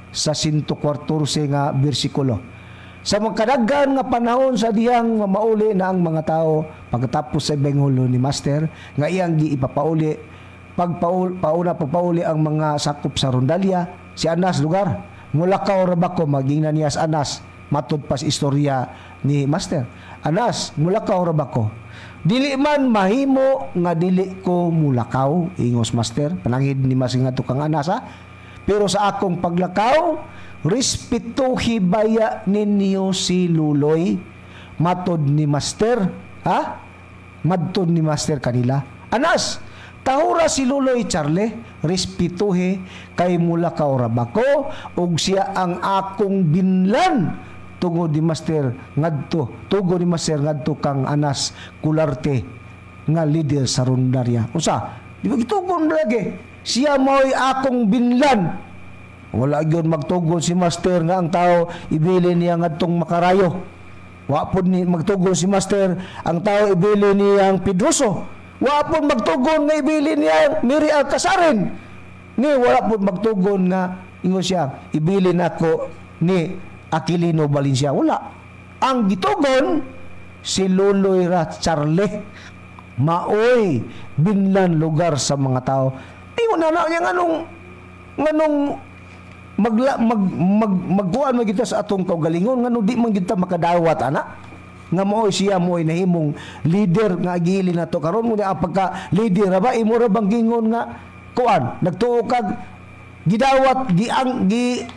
sa 114 nga bersikulo. Sa magkadaghan nga panahon sa dihang mauli na ang mga tao pagkatapos sa bengulo ni Master nga iyang giipapauli pagpauli ang mga sakop sa Rondalia si Anas lugar Mulakaw Rabako maging niya sa Anas matud pas istorya ni Master Anas Mulakaw Rabako dili man mahimo nga dili ko mulakaw ingos Master panangid ni Master nga tukang Anas pero sa akong paglakaw respetuhi baya ninyo si Luloy matod ni Master madtod ni Master kanila Anas tahura si Luloy Charlie respetuhi kay Mulakaw Rabako ug siya ang akong binlan tungod ni Master ngadto kang Anas Kularte nga leader sa Rondalia usa di ba gitugon lagi siya mo'y akong binlan. Wala gyud magtugon si Master nga ang tao ibilin niya ngadtong Makarayo. Wa pod ni magtugon si Master ang tao ibilin niya ang Pedroso. Wa pod magtugon nga ibilin niya Miri Alcasarin. Ni wala pod magtugon nga ingon siya ibilin ako ni Aquilino Valencia. Wala. Ang gitugon si Luloy Charlie maoy binlan lugar sa mga tao. Ingon na niya nganong magkuan mo kita sa atong kaugalingon ngano di man kita makadawat ana nga mo'y siya mo'y nahimong leader nga agili na to karon mo na pagka leader ba imo ra bang gingon nga kuan nagtuo kag gidawat gi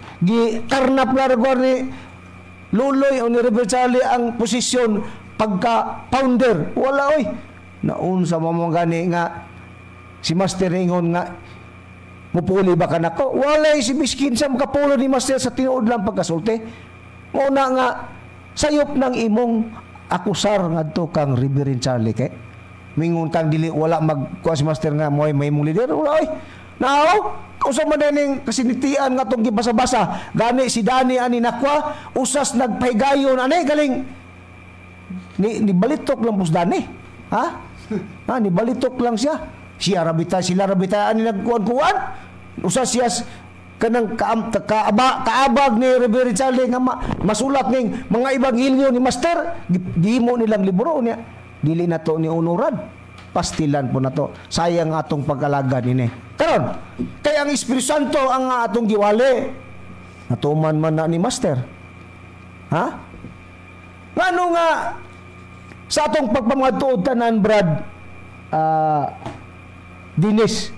karnap na regard ni Luloy o ni Rebel Charlie ang posisyon pagka founder wala oy naun sa mamangani nga si Master ingon nga mupuli ba ka nako? Walay si miskin sa makapulo ni Master sa tinuod lang pagkasulti. Muna nga, sayop ng imong akusar ngadto kang Reverend Charlie kay. Minguntang dili wala magkuha si Master nga mo'y may mong leader. Wala oy. Now, usa man din kasinitian nga tong gibasa-basa. Gani si Dani ani nakwa, usas nagpahigayon ani galing ni balitok lang pus Dani. Ni balitok lang siya. Sila rabita ani nagkuan-kuan. Usa siya kanang kaabag ni Reverend Charlie nga masulat ning mga ebanghelyo ni Master di mo nilang libro niya. Dili na to ni unuran. Pastilan po na to. Sayang atong pag-alaga nini. Karon, kay ang Espiritu Santo ang atong giwali. Natuman man na ni Master. Ngano nga sa atong pagpamatuod tanan Brad Dinis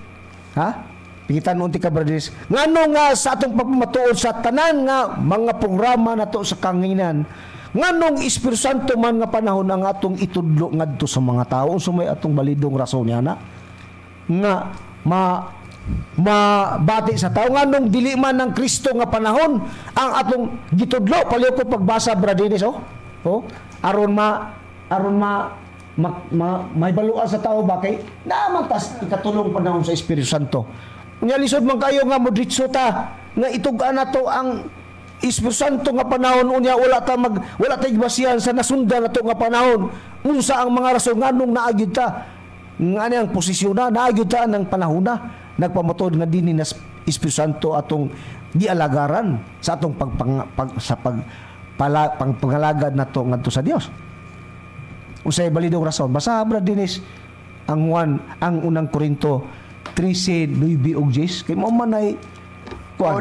pingitan unti ka Bradinis ngano nga sa atong pagpamatuod sa tanan nga mga programa nato sa kanginan nganong Espiritu Santo man nga panahon ang atong itudlo ngadto sa mga tao sumay atong balidong rason niya na nga mabati sa tao nganong dili man ng Kristo nga panahon ang atong gitudlo paliw ko pagbasa Bradinis aron may baluan sa tao ba kay naman tas ikatulong panahon sa Espiritu Santo. Unya lisod man kayo nga modritso ta nga itugan nato ang Espiritu Santo nga panahon unya wala ta gibasihan sa nasundan nato nga panahon unsa ang mga rason nganong naagid ta ngani ang posisyon na naagid ta ng panahon na nagpamatud nga dinhi na Espiritu Santo atong gialagaran sa atong pagpangalagad nato ngadto sa Dios. Usay balidong rason. Basa Brad Dinis ang unang Korinto 13:9 ug 10 kay mo man ay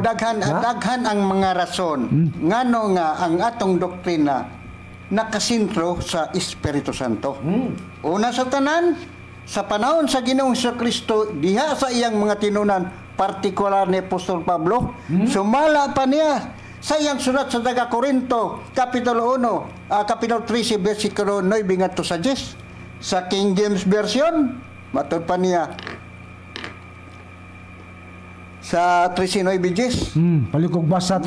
daghan ang mga rason ngano nga ang atong doktrina nakasentro sa Espiritu Santo. Una sa tanan sa panahon sa Ginoong Kristo diha sa iyang mga tinunan partikular ni Apostol Pablo sumala pa niya sa iyang sulat sa taga Korinto Kapitulo 1 Kapitulo 13 versikulo 9 ngadto sa 10 sa King James Version matud pa niya sa 13:9 palikog basa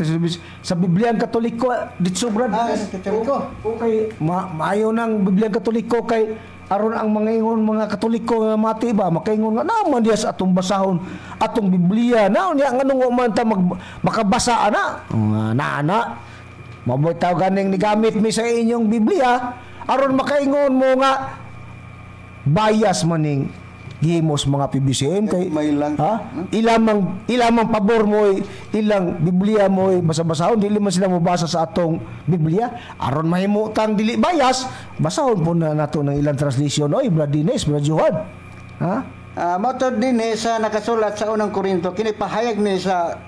sa Bibliang Katoliko dito Brad. Katoliko. Okay, maayo nang Bibliang Katoliko kay aron ang mga ingon mga Katoliko nga mati ba makaingon nga naman diya sa atong basahon atong Biblia na niya nganong man ta makabasa ana ana mabuy taw ganing nigamit mi sa inyong Biblia aron makaingon mo nga bias maning gihimos mga PBCM kay may lang ilamang pabor mo ilang Biblia mo basa-basahon dili man sila mobasa sa atong Biblia aron mahimutang dili bias basahon po na nato ng ilang translation oy Brad Dines Brad Johan matod din sa nakasulat sa unang Korinto kini pahayag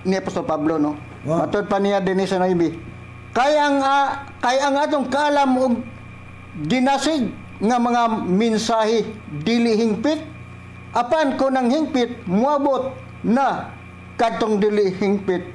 ni Apostol Pablo no. Matod pa niya din sa Naibi kaya ang atong kaalam og dinasig nga mga mensahe dili hingpit apan ko nang hingpit muabot na kadtong dili hingpit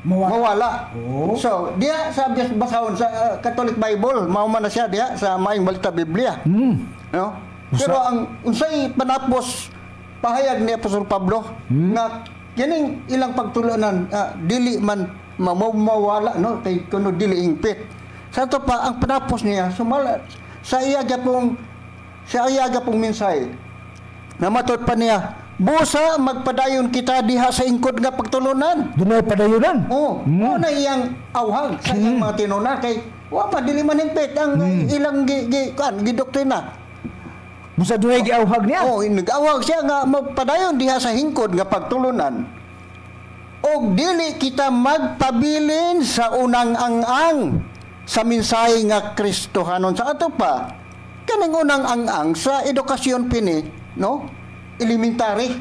mawala. So diya sa basahon sa Catholic Bible mao man na siya diya sa Maayong Balita Biblia no. Pero ang unsay panapos pahayag ni Apostol Pablo nga kining ilang pagtulunan dili man mawala no kay kuno dili hingpit sa to pa ang panapos niya sumala sa iya gapong mensahe na matud pa niya busa magpadayon kita diha sa ingkod nga pagtulunan dunay padayonan mo na iyang awhag sa iyang mga tinuna kay wa pa dili man hingpit ang ilang gidoktrina busa dunay giawhag niya nag-awhag siya nga magpadayon diha sa hingkod nga pagtulunan og dili kita magpabilin sa unang ang sa mensahe nga Kristohanon sa ato pa kaning unang ang sa edukasyon pini no elementary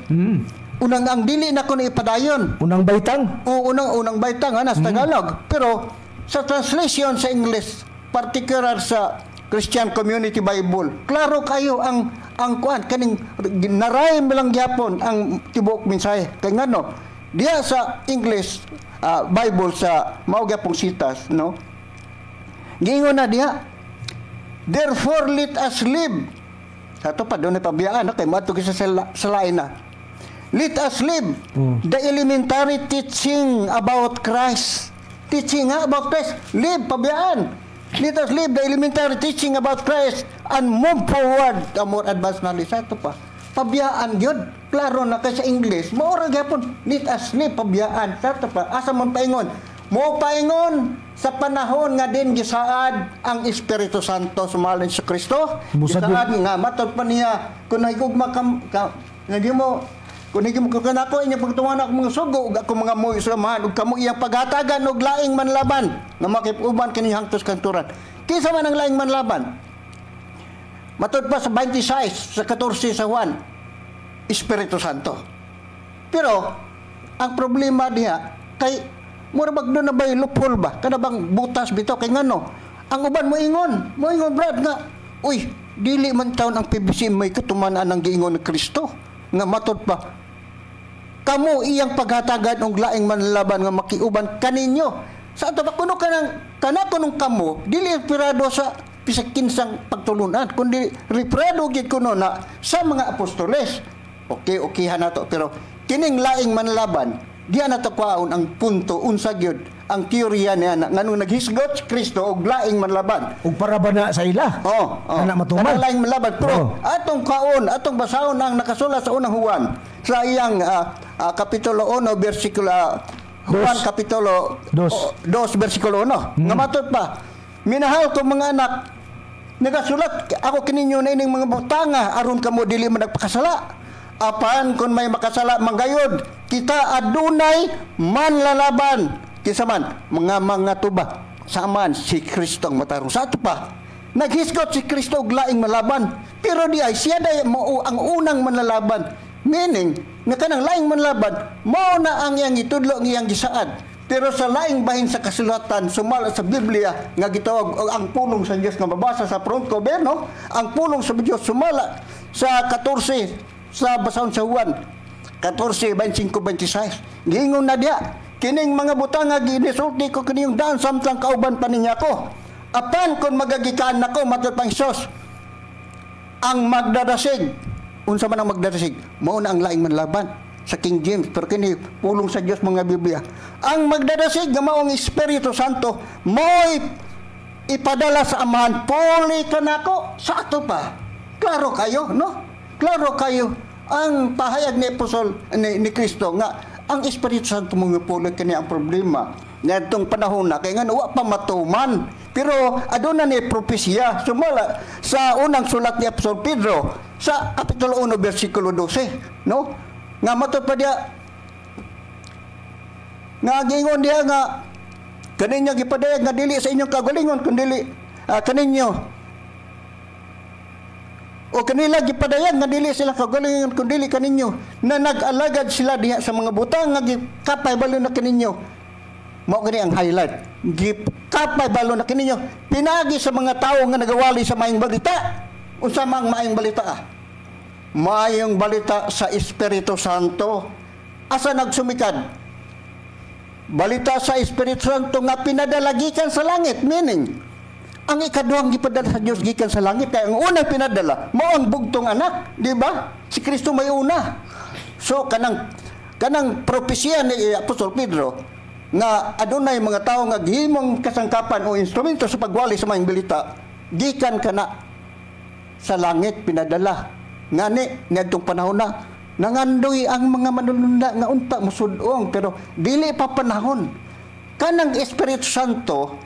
unang ang dili na kuno ipadayon unang baitang unang baitang sa Tagalog pero sa translation sa English particular sa Christian Community Bible klaro kayo ang kuan kaning naray lang gyapon ang tibuok mensahe kay ngano diya sa English Bible sa mao gyapong sitas no giingon na diha therefore let us live ato pa doon pabiyaan kay mato sa lain na let us live the elementary teaching about Christ live pabiyaan let us live the elementary teaching about Christ and move forward to more advanced knowledge ato pa pabiyaan gyud klaro na kay sa English maura gyapon let us live pabiyaan ato pa asa man paingon mo paingon sa panahon nga din gisaad ang Espiritu Santo sumalin sa Kristo gisaad nga matod pa niya kun nagugma nagimo kun nagimo kanako inya pagtuman ako mga sugo ug ako mga moy samahan ug kamo iyang paghatagan og laing manlaban nga makipuban kini hangtod kanturan kinsa man ang laing manlaban matod pa sa 26 sa 14 sa 1 Espiritu Santo pero ang problema diha kay mura bag doon na ba loophole ba? Kada bang butas bito kay ngano? Ang uban mo ingon Brad nga, uy, dili man taon ang PBC may katumanan ng giingon ni Kristo nga matod pa. Kamo iyang paghatagan og laing manlaban nga makiuban kaninyo. Sa ato ba kuno kanang kamo dili pirado sa bisag kinsang pagtulunan kundi reprado gid kuno na sa mga apostoles. Okay hanato pero kining laing manlaban diya na takwaon ang punto unsa gyud ang teorya niya ngano naghisgot si Kristo og laing manlaban ug para ba na sa ila ana matuman laing manlaban pero atong basahon ang nakasulat sa unang Juan sa iyang kapitulo 1 bersikulo Juan kapitulo 2 bersikulo 1 nga matud pa minahal ko mga anak nagasulat ako kininyo na ining mga butanga aron kamo dili man nagpakasala apan kung may makasala manggayod kita adunay manlalaban kinsa man mga tuba saman si Kristo ang matarong sa ato pa naghisgot si Kristo og laing malaban pero di ay siya day mo ang unang manlalaban meaning nga kanang laing manlaban mao na ang iyang itudlo ang iyang gisaad pero sa laing bahin sa kasulatan sumala sa Biblia nga gitawag ang pulong sa Dios nga mabasa sa front cover no ang pulong sa Dios sumala sa 14 sa basahon sa Juan 14:25-26 giingon na diya kining mga butang nga ginisulti ko kining daan samtang kauban pa niya ko apan kon magagikaan nako matud pang Hesus ang magdadasig unsa man ang magdadasig mao na ang laing manlaban sa King James pero kini pulong sa Dios mga Biblia ang magdadasig nga mao ang Espiritu Santo mo'y ipadala sa amahan, puli ka nako sa ato pa. Klaro kayo, no? Klaro kayo ang pahayag ni Apostol ni Kristo nga ang Espiritu Santo mga puli kani ang problema nitong panahon na kay nga wa pa matuman. Pero aduna ni propesya sumala sa unang sulat ni Apostol Pedro sa kapitulo 1 bersikulo 12, no? Nga matud pa dia nga gingon dia nga kaninyo gipadayag nga dili sa inyong kagalingon kundi kaninyo o kanila gipadayag nga dili sila kagalingon kundi kaninyo na nag-alagad sila diha sa mga butang nga gikapay balo na kaninyo. Mao gani ang highlight. Gikapay balo na kaninyo pinagi sa mga tawo nga nagawali sa maayong balita. Unsa mang maayong balita ah? Maayong balita sa Espiritu Santo. Asa nagsumikad? Balita sa Espiritu Santo nga pinadala gikan sa langit, meaning ang ikaduhang gipadala sa Dios gikan sa langit kay ang unang pinadala mao ang bugtong anak, di ba? Si Kristo may una. So kanang propesya ni Apostol Pedro nga adunay mga tawo nga gihimong kasangkapan o instrumento sa pagwali sa maayong balita gikan kana sa langit pinadala. Ngani niadtong panahon na nangandoy ang mga manununda nga unta musud-ong pero dili pa panahon. Kanang Espiritu Santo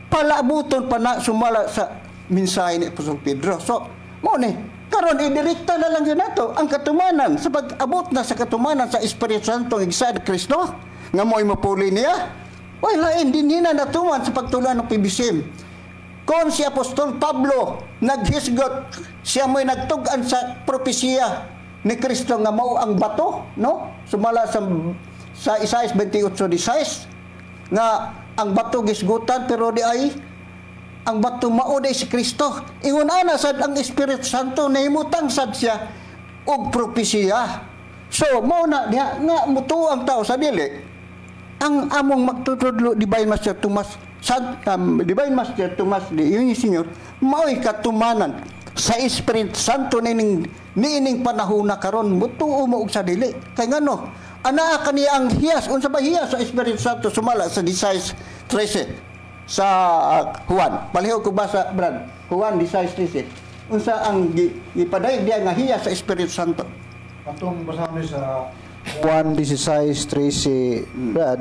palabuton pa na sumala sa mensahe ni Apostol Pedro. So, mo ni karon idirekta na lang yun nato ang katumanan sa pag-abot na sa katumanan sa Espiritu Santo ng Isa Kristo nga mo'y mapuli niya. Why lain din na natuman sa pagtulan ng pibisim. Kung si Apostol Pablo naghisgot, siya mo'y nagtugan sa propesya ni Kristo nga mao ang bato, no? Sumala sa Isaias 28:16 nga ang bato gisgutan pero di ay ang bato mao di si Kristo. Ingon ana sad ang Espiritu Santo nahimutang sad siya og propesya. So mao na diha nga mutuo ang tao sa dili. Ang among magtutudlo Divine Master Tomas Divine Master Tomas di yung Senyor mao'y katumanan sa Espiritu Santo niining panahon na karon mutuo mo og sa dili. Kay ngano ana kani ang hiyas unsa ba hiyas sa Espiritu Santo sumala sa 16:13 sa Juan. Palihog ko basa Brad. Juan 16:13. Unsa ang gipadayag diya nga hiyas sa Espiritu Santo? Atong basahan sa Juan 16:13, Brad.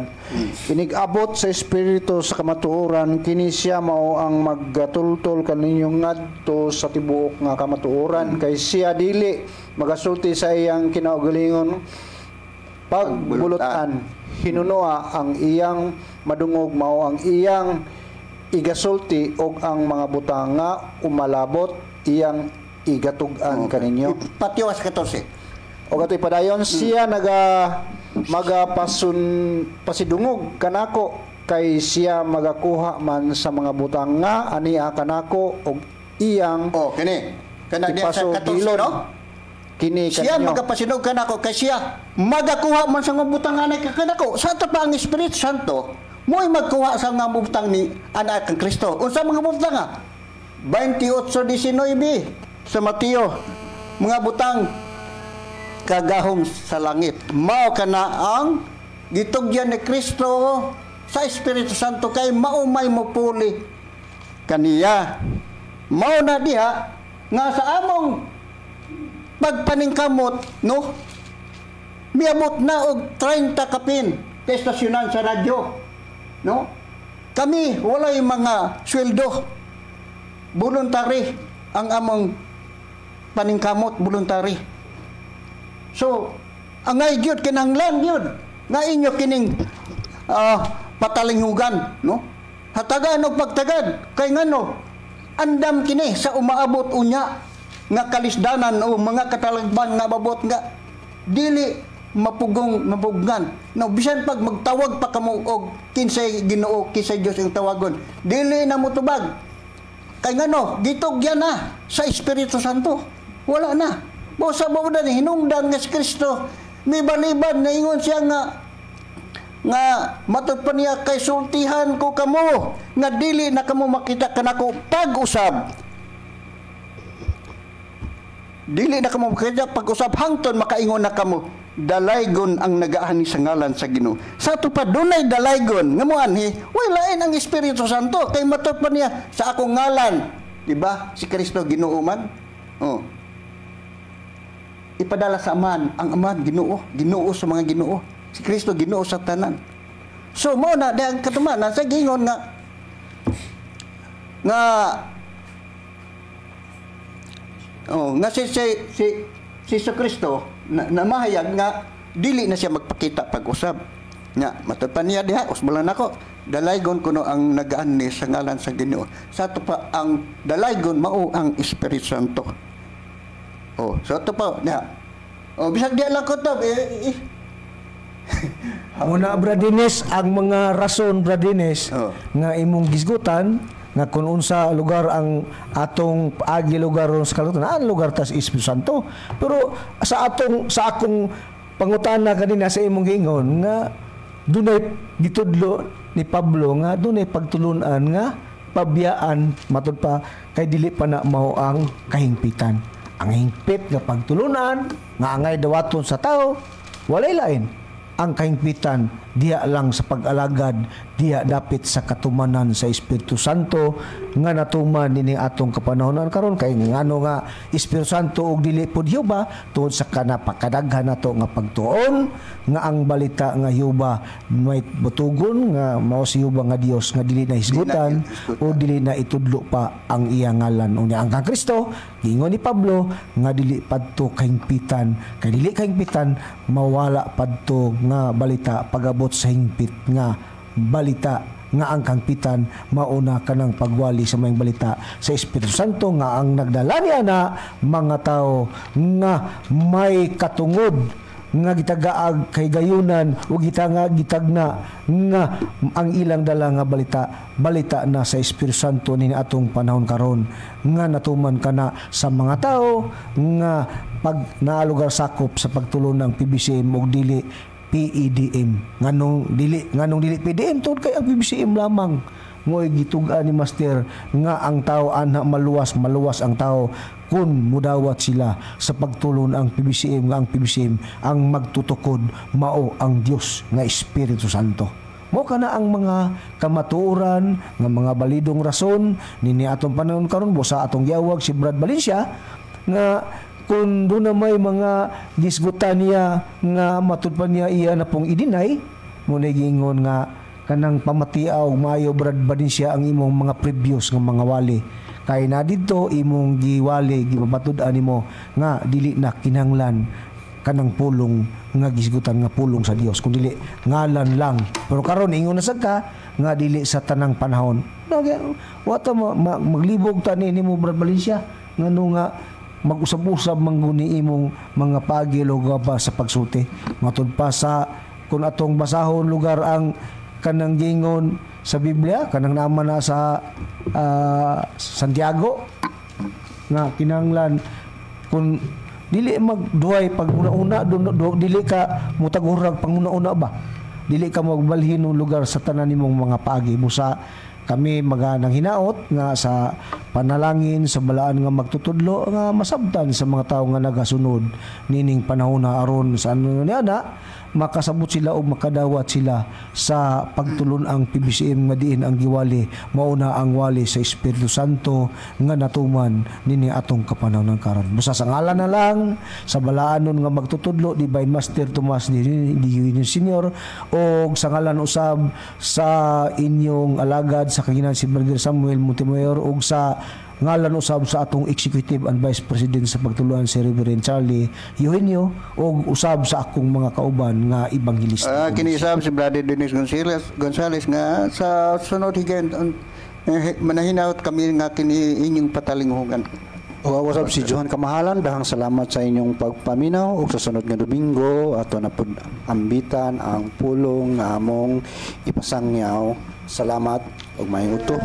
Inig-abot sa Espiritu sa kamatuoran, kini siya mao ang maggatultol kaninyong ngadto sa tibuok nga kamatuoran, kay siya dili magasulti sa iyang kinaugalingon pagbulutan. Hinunoa ang iyang madungog mao ang iyang igasulti og ang mga butang nga umalabot iyang igatugan kaninyo. Patiwas 14. O katoy padayon siya pasidungog kanako kay siya magakuha man sa mga butang nga ania kanako og iyang kini kana diya sa 14 no? Kini siya magapasinog kanako kay siya magakuha man sa mga butang nga kanako. Sa ato pa ang Espiritu Santo mo'y magkuha sa mga butang ni anak kang Kristo. Unsa mga butang nga? 28:19 sa Mateo, mga butang kagahom sa langit. Mao kana ang gitugyan ni Kristo sa Espiritu Santo kay mao may mopuli kaniya. Mao na diha nga sa among pagpaningkamot, no? Miabot na og 30 kapin kay estasyonan sa radyo, no? Kami walay mga sweldo. Voluntary ang among paningkamot, voluntary. So, angay gyud kinahanglan gyud nga inyo kining patalinghugan, no? Hatagan og pagtagad kay ngano andam kini sa umaabot unya nga kalisdanan o mga katalagban nga babot nga dili mapugnan. No, bisan pag magtawag pa kamo og kinsay Ginoo, kinsay Dios ang tawagon, dili na motubag. Kay ngano gitugyan na sa Espiritu Santo. Wala na. Bosa mo na hinungdan nga si Kristo may baliban na ingon siya nga matud pa niya kay sultihan ko kamo nga dili na kamo makita kanako pag-usab dili na kamo kaya pag-usab hangtod makaingon na kamo dalaygon ang nagaani sa ngalan sa Ginoo. Sa ato pa dunay dalaygon nga mo anhi, wala ang Espiritu Santo kay matud pa niya sa akong ngalan, di ba? Si Kristo Ginoo man. Oh. Ipadala sa aman, ang aman Ginoo, Ginoo sa mga Ginoo. Si Kristo Ginoo sa tanan. So mo na dang katuman sa gingon nga si Kristo na mahayag nga dili na siya magpakita pag-usab. Nga matud pa niya diha usbalan nako dalaygon kuno ang nagaan ni sa ngalan sa Ginoo. Sa to pa ang dalaygon mao ang Espiritu Santo. Oh, so to pa niya. Oh, bisag di lang ko to. Muna Bradines ang mga rason Bradines nga imong gisgutan nga kung unsa lugar ang atong agi lugar sa kalutan, ang lugar tas Espiritu Santo. Pero sa akong pangutana kanina sa imong giingon nga dunay gitudlo ni Pablo nga dunay pagtulunan nga pabiyaan matud pa kay dili pa na mao ang kahingpitan. Ang hingpit nga pagtulunan nga angay dawaton sa tao walay lain. Ang kahingpitan diya lang sa pag-alagad, diya dapit sa katumanan sa Espiritu Santo nga natuman ini atong kapanahonan karon kay ngano nga Espiritu Santo og dili pod Hiuba tungod sa kanapakadaghan nato nga pagtuon nga ang balita nga Hiuba may butugon nga mao si Hiuba nga Dios nga dili na hisgutan o dili na itudlo pa ang iya ngalan unya ang kang Kristo giingon ni Pablo nga dili padto kahingpitan kay dili kahingpitan mawala padto nga balita pagabot sa hingpit nga balita nga ang kangpitan mauna kanang pagwali sa mayong balita sa Espiritu Santo nga ang nagdala niya na mga tao nga may katungod nga gitagaag kay gayunan o gitagna nga ang ilang dala nga balita na sa Espiritu Santo ni atong panahon karon nga natuman kana sa mga tao nga pag naalugar sakop sa pagtulon ng PBCM og dili PEDM nganong dili PDM tungod kay ang PBCM lamang mo'y gitugan ni Master nga ang tao ana maluwas ang tao kun mudawat sila sa pagtulon ang PBCM nga ang PBCM ang magtutukod mao ang Dios nga Espiritu Santo. Mo kana ang mga kamatuoran nga mga balidong rason nini atong panahon karon busa atong giawag si Brad Valencia nga kung doon na may mga gisgutan niya nga matud pa niya iya na pong idinay mo na giingon nga kanang pamatiaw maayo Brad Valencia ang imong mga previous nga mga wali kay na didto imong giwali gipatud-an nimo nga dili na kinahanglan kanang pulong nga gisgutan nga pulong sa Dios kun dili ngalan lang pero karon ingon na sad ka nga dili sa tanang panahon wata maglibog ta nimo Brad Valencia ngano nga mag-usab-usab mangguni imong mga pagil o gaba sa pagsulti matud pa sa kung atong basahon lugar ang kanang gingon sa Biblia kanang naman na sa Santiago nga kinahanglan kung dili magduhay pag una-una dili ka mutagurag panguna-una ba dili ka magbalhin ng lugar sa tanan nimong mga pagi busa kami maganang hinaot nga sa panalangin sa balaan nga magtutudlo nga masabtan sa mga tao nga nagasunod nining panahon na aron sa ano niya makasabot sila o makadawat sila sa pagtulon ang PBCM nga diin ang giwali mauna ang wali sa Espiritu Santo nga natuman nini atong kapanahon karon busa sa ngalan na lang sa balaanon nga magtutudlo Divine Master Tomas di Senior o sa ngalan usab sa inyong alagad sa kaginan si Brother Samuel Montemayor o sa ngalan usab sa atong Executive and Vice President sa pagtuluan si Reverend Charlie Eugenio o usab sa akong mga kauban nga ebanghelista. Kini usab si Brother Dennis Gonzales nga sa sunod higayon manahinaot kami nga kini inyong patalinghugan. Usab si Johan Kamahalan dahang salamat sa inyong pagpaminaw ug sa sunod nga Domingo ato na pud ambitan ang pulong nga among ipasangyaw. Salamat ug maayong udto.